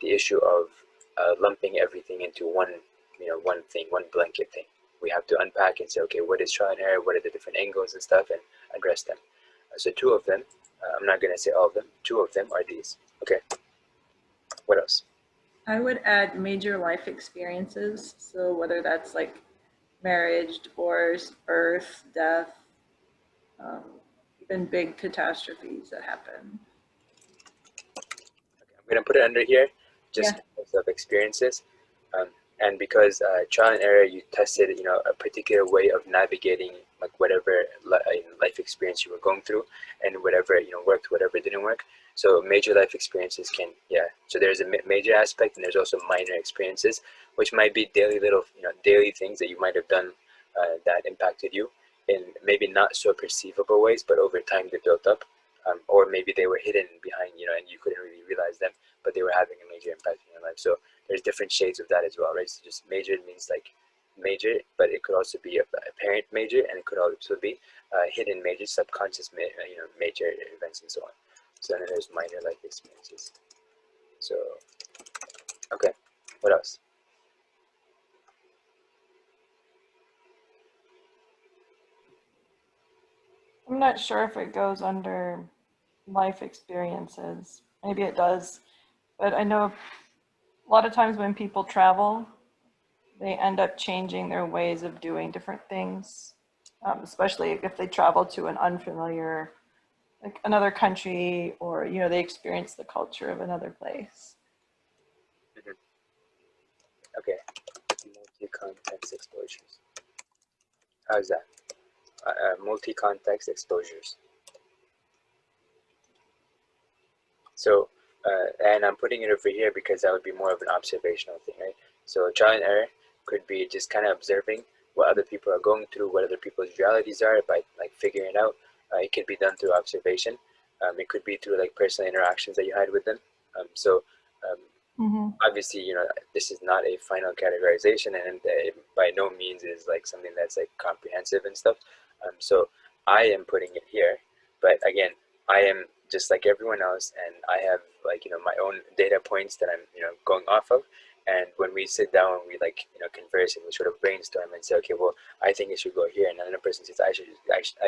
issue of lumping everything into one thing, one blanket thing. We have to unpack and say, okay, what is trial and error? What are the different angles and stuff, and address them. So two of them, I'm not gonna say all of them. Two of them are these. Okay. What else? I would add major life experiences. So whether that's like marriage, divorce, birth, death, even big catastrophes that happen. Okay, I'm gonna put it under here, just Yeah. because of experiences, and because trial and error, you tested, a particular way of navigating like whatever life experience you were going through, and whatever worked, whatever didn't work. So major life experiences can, yeah. So there's a major aspect, and there's also minor experiences, which might be daily little, daily things that you might have done that impacted you in maybe not so perceivable ways, but over time they built up. Or maybe they were hidden behind, and you couldn't really realize them, but they were having a major impact in your life. So there's different shades of that as well, right? So just major means like major, but it could also be apparent major, and it could also be hidden major, subconscious, major events and so on. So then there's minor life experiences. So, okay, what else? I'm not sure if it goes under life experiences. Maybe it does. But I know a lot of times when people travel, they end up changing their ways of doing different things, especially if they travel to an unfamiliar, like another country, or, they experience the culture of another place. Mm-hmm. Okay, multi-context exposures. How's that? Multi-context exposures. So, and I'm putting it over here because that would be more of an observational thing, right? So trial and error could be just kind of observing what other people are going through, what other people's realities are by like figuring it out. It could be done through observation. It could be through like personal interactions that you had with them. So obviously, this is not a final categorization, and by no means is like something that's like comprehensive and stuff. So I am putting it here, but again, I am just like everyone else, and I have like my own data points that I'm going off of. And when we sit down and we like converse and we sort of brainstorm and say, okay, well, I think it should go here, and another person says I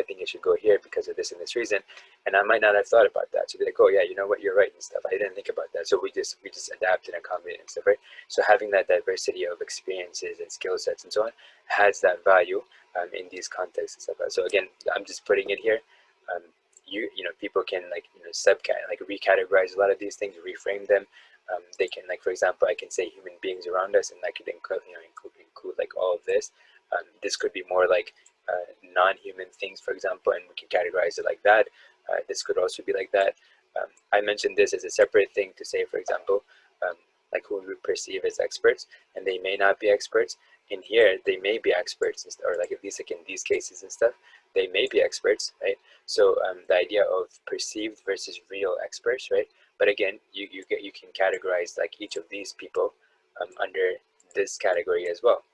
think it should go here because of this and this reason, and I might not have thought about that. So be like, oh yeah, you know what, you're right and stuff. I didn't think about that. So we just adapt and accommodate and stuff, right? So having that diversity of experiences and skill sets and so on has that value in these contexts and stuff. So again, I'm just putting it here. Um, people can like recategorize a lot of these things, reframe them. They can, like, for example, I can say human beings around us, and that could include like all of this. This could be more like non-human things, for example, and we can categorize it like that. This could also be like that. I mentioned this as a separate thing to say, for example, like who we perceive as experts, and they may not be experts. In here, they may be experts, or like at least like in these cases and stuff, they may be experts, right? So the idea of perceived versus real experts, right? But again, you can categorize like each of these people under this category as well.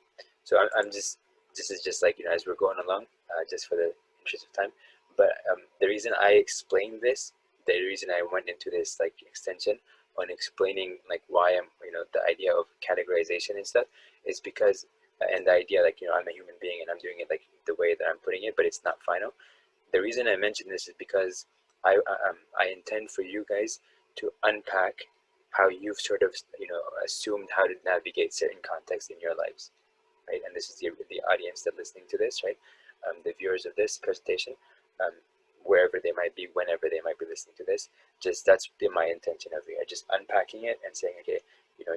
So I'm just, this is just like as we're going along, just for the interest of time. But the reason I explained this, the reason I went into this like extension on explaining like why I'm the idea of categorization and stuff is because and the idea like I'm a human being and I'm doing it like the way that I'm putting it, but it's not final. The reason I mention this is because I intend for you guys to unpack how you've sort of assumed how to navigate certain contexts in your lives. right? And this is the audience that listening to this, right? The viewers of this presentation, wherever they might be, whenever they might be listening to this, just that's my intention of it. Just unpacking it and saying, okay,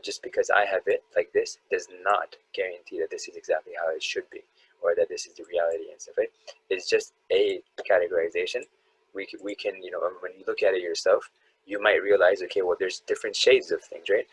just because I have it like this does not guarantee that this is exactly how it should be, or that this is the reality and stuff, right? It's just a categorization. We can, when you look at it yourself, you might realize, okay, well, there's different shades of things, right?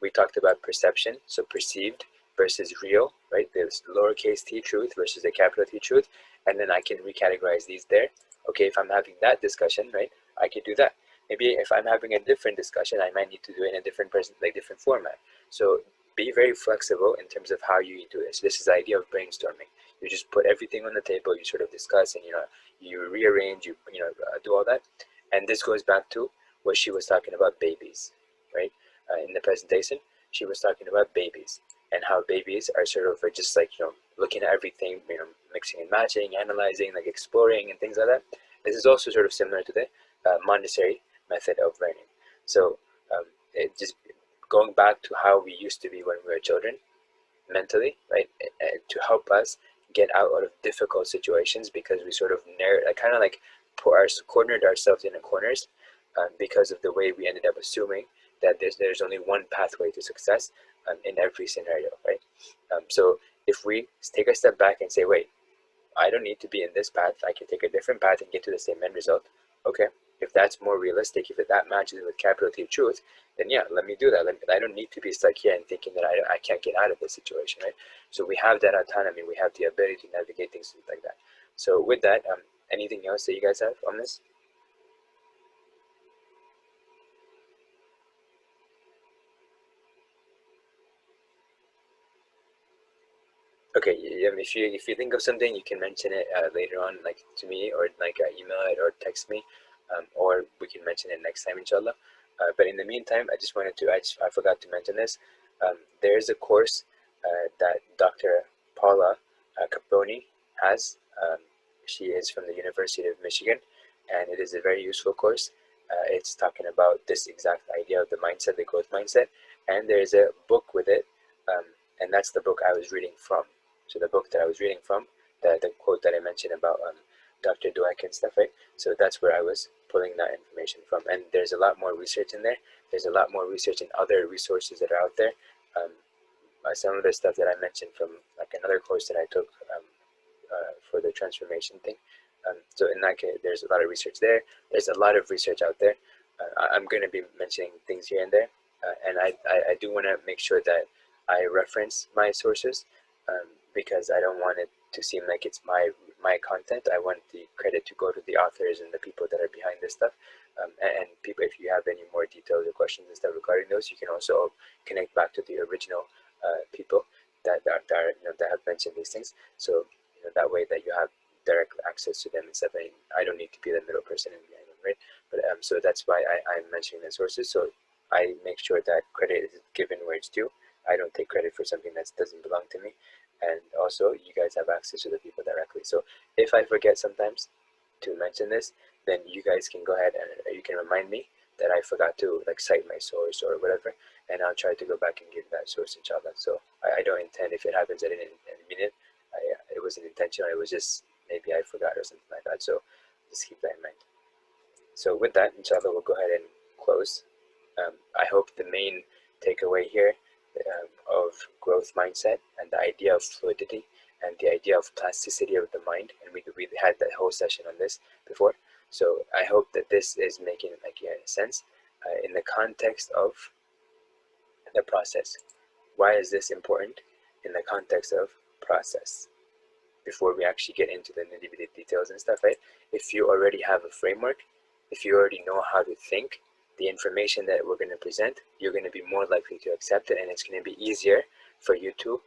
We talked about perception, so perceived versus real, right? There's lowercase t truth versus the capital T truth, and then I can recategorize these there. Okay, if I'm having that discussion, right, I could do that. Maybe if I'm having a different discussion, I might need to do it in a different different format. So be very flexible in terms of how you do this. This is the idea of brainstorming. You just put everything on the table, you sort of discuss, and you rearrange, you do all that. And this goes back to what she was talking about, babies, right? In the presentation, she was talking about babies and how babies are sort of just like, looking at everything, mixing and matching, analyzing, like exploring and things like that. This is also sort of similar to the Montessori method of learning. So it just going back to how we used to be when we were children, mentally, right? To help us get out of difficult situations, because we sort of kind of like cornered ourselves in the corners, because of the way we ended up assuming that there's only one pathway to success in every scenario, right? So if we take a step back and say, wait, I don't need to be in this path, I can take a different path and get to the same end result. Okay, if that's more realistic, if that matches with capital T truth, then yeah, let me do that. I don't need to be stuck here and thinking that I can't get out of this situation, right? So we have that autonomy, we have the ability to navigate things like that. So with that, anything else that you guys have on this? Okay, if you think of something, you can mention it later on, like to me, or like email it or text me, or we can mention it next time, inshallah. But in the meantime, I just wanted to, I forgot to mention this. There is a course that Dr. Paula Caponi has. She is from the University of Michigan, and it is a very useful course. It's talking about this exact idea of the mindset, the growth mindset, and there's a book with it, and that's the book I was reading from. So the book that I was reading from, the quote that I mentioned about Dr. Dweck and stuff, right? So that's where I was pulling that information from. And there's a lot more research in there. There's a lot more research in other resources that are out there. Some of the stuff that I mentioned from like another course that I took for the transformation thing. So in that case, there's a lot of research there. There's a lot of research out there. I'm going to be mentioning things here and there. And I do want to make sure that I reference my sources, because I don't want it to seem like it's my content. I want the credit to go to the authors and the people that are behind this stuff. And people, if you have any more details or questions and stuff regarding those, you can also connect back to the original people that have mentioned these things. So that way that you have direct access to them and stuff. And I don't need to be the middle person in behind them, right? But so that's why I'm mentioning the sources. So I make sure that credit is given where it's due. I don't take credit for something that doesn't belong to me. And also, you guys have access to the people directly. So if I forget sometimes to mention this, then you guys can go ahead and you can remind me that I forgot to like cite my source or whatever, and I'll try to go back and give that source, inshallah. So I don't intend, if it happens, I didn't mean it. It wasn't intentional. It was just maybe I forgot or something like that. So just keep that in mind. So with that, inshallah, we'll go ahead and close. I hope the main takeaway here of growth mindset and the idea of fluidity and the idea of plasticity of the mind, and we had that whole session on this before. So I hope that this is making like sense in the context of the process. Why is this important in the context of process? Before we actually get into the nitty-gritty details and stuff, right? If you already have a framework, if you already know how to think, the information that we're going to present, you're going to be more likely to accept it, and it's going to be easier for you to,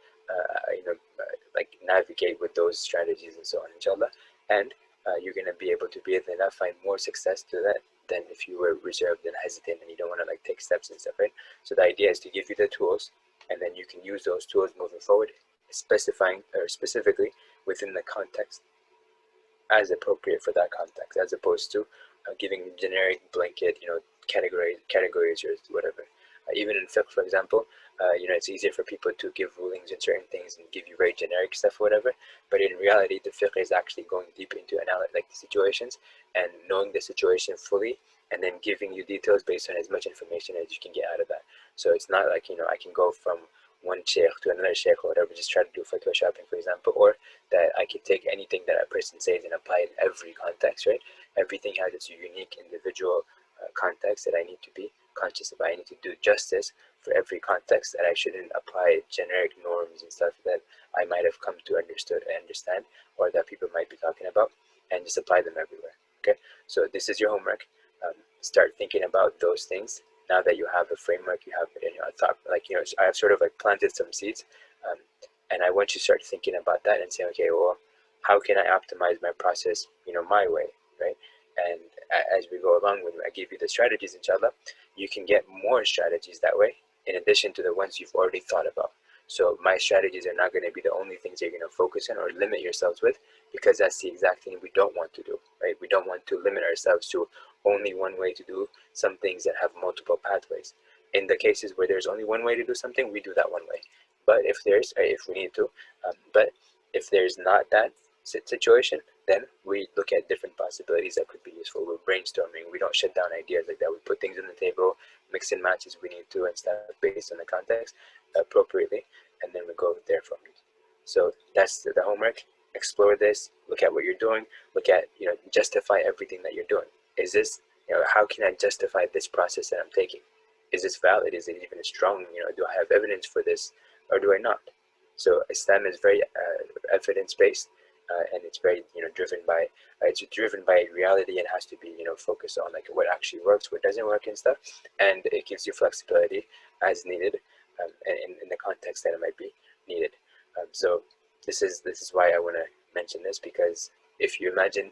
like navigate with those strategies and so on, inshallah. And you're going to be able to, be able to find more success to that than if you were reserved and hesitant and you don't want to like take steps and stuff, right? So the idea is to give you the tools, and then you can use those tools moving forward, specifying or specifically within the context as appropriate for that context, as opposed to giving generic blanket, categories or whatever. Even in fiqh, for example, It's easier for people to give rulings in certain things and give you very generic stuff or whatever, but in reality the fiqh is actually going deep into the situations and knowing the situation fully, and then giving you details based on as much information as you can get out of that. So it's not like, I can go from one sheikh to another sheikh or whatever, just try to do fatwa shopping, for example, or that I can take anything that a person says and apply it in every context, right? Everything has its unique individual context that I need to be conscious of. I need to do justice for every context, that I shouldn't apply generic norms and stuff that I might have come to understand, or that people might be talking about, and just apply them everywhere. Okay, so this is your homework. Start thinking about those things. Now that you have a framework, you have a thought, I have sort of planted some seeds, and I want you to start thinking about that and say, okay, well, how can I optimize my process, my way, right? And as we go along, when I give you the strategies, inshallah, you can get more strategies that way, in addition to the ones you've already thought about. So my strategies are not going to be the only things you're going to focus on or limit yourselves with, because that's the exact thing we don't want to do, right? We don't want to limit ourselves to only one way to do some things that have multiple pathways. In the cases where there's only one way to do something, we do that one way. But if we need to, but if there's not that situation, then we look at different possibilities that could be useful. We're brainstorming. We don't shut down ideas like that. We put things on the table, mix and match as we need to, and stuff based on the context appropriately, and then we go there from it. So that's the homework. Explore this. Look at what you're doing. Look at, justify everything that you're doing. Is this, how can I justify this process that I'm taking? Is this valid? Is it even strong? Do I have evidence for this, or do I not? So Islam is very evidence-based, and it's very driven by reality, and has to be focused on what actually works, what doesn't work, and stuff. And it gives you flexibility as needed, in the context that it might be needed. So this is why I want to mention this, because if you imagine,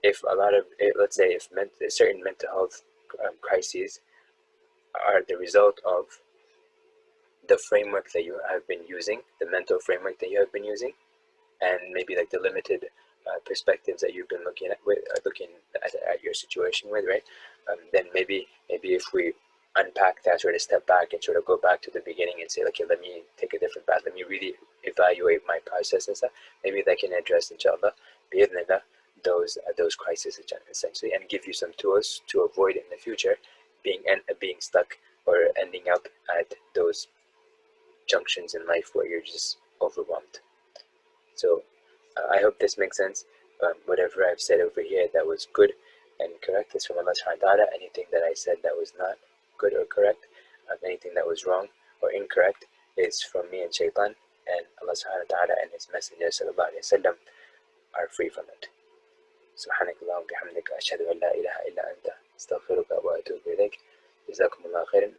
if a lot of, let's say, if certain mental health crises are the result of the framework that you have been using, the mental framework that you have been using, and maybe the limited perspectives that you've been looking at your situation with, right? Then maybe if we unpack that, sort of step back and sort of go back to the beginning and say, okay, let me take a different path, let me really evaluate my process and stuff, maybe that can address, inshallah, bi'idhnillah, those crises essentially, and give you some tools to avoid in the future being stuck or ending up at those junctions in life where you're just overwhelmed. So I hope this makes sense. Whatever I've said over here that was good and correct is from Allah subhanahu wa ta'ala. Anything that I said that was not good or correct, anything that was wrong or incorrect, is from me and shaitan, and Allah subhanahu wa ta'ala and his messenger sallallahu alayhi wa sallam are free from it. سبحانك اللهم وبحمدك أشهد أن لا إله إلا أنت أستغفرك وأتوب إليك. جزاكم الله خيرا.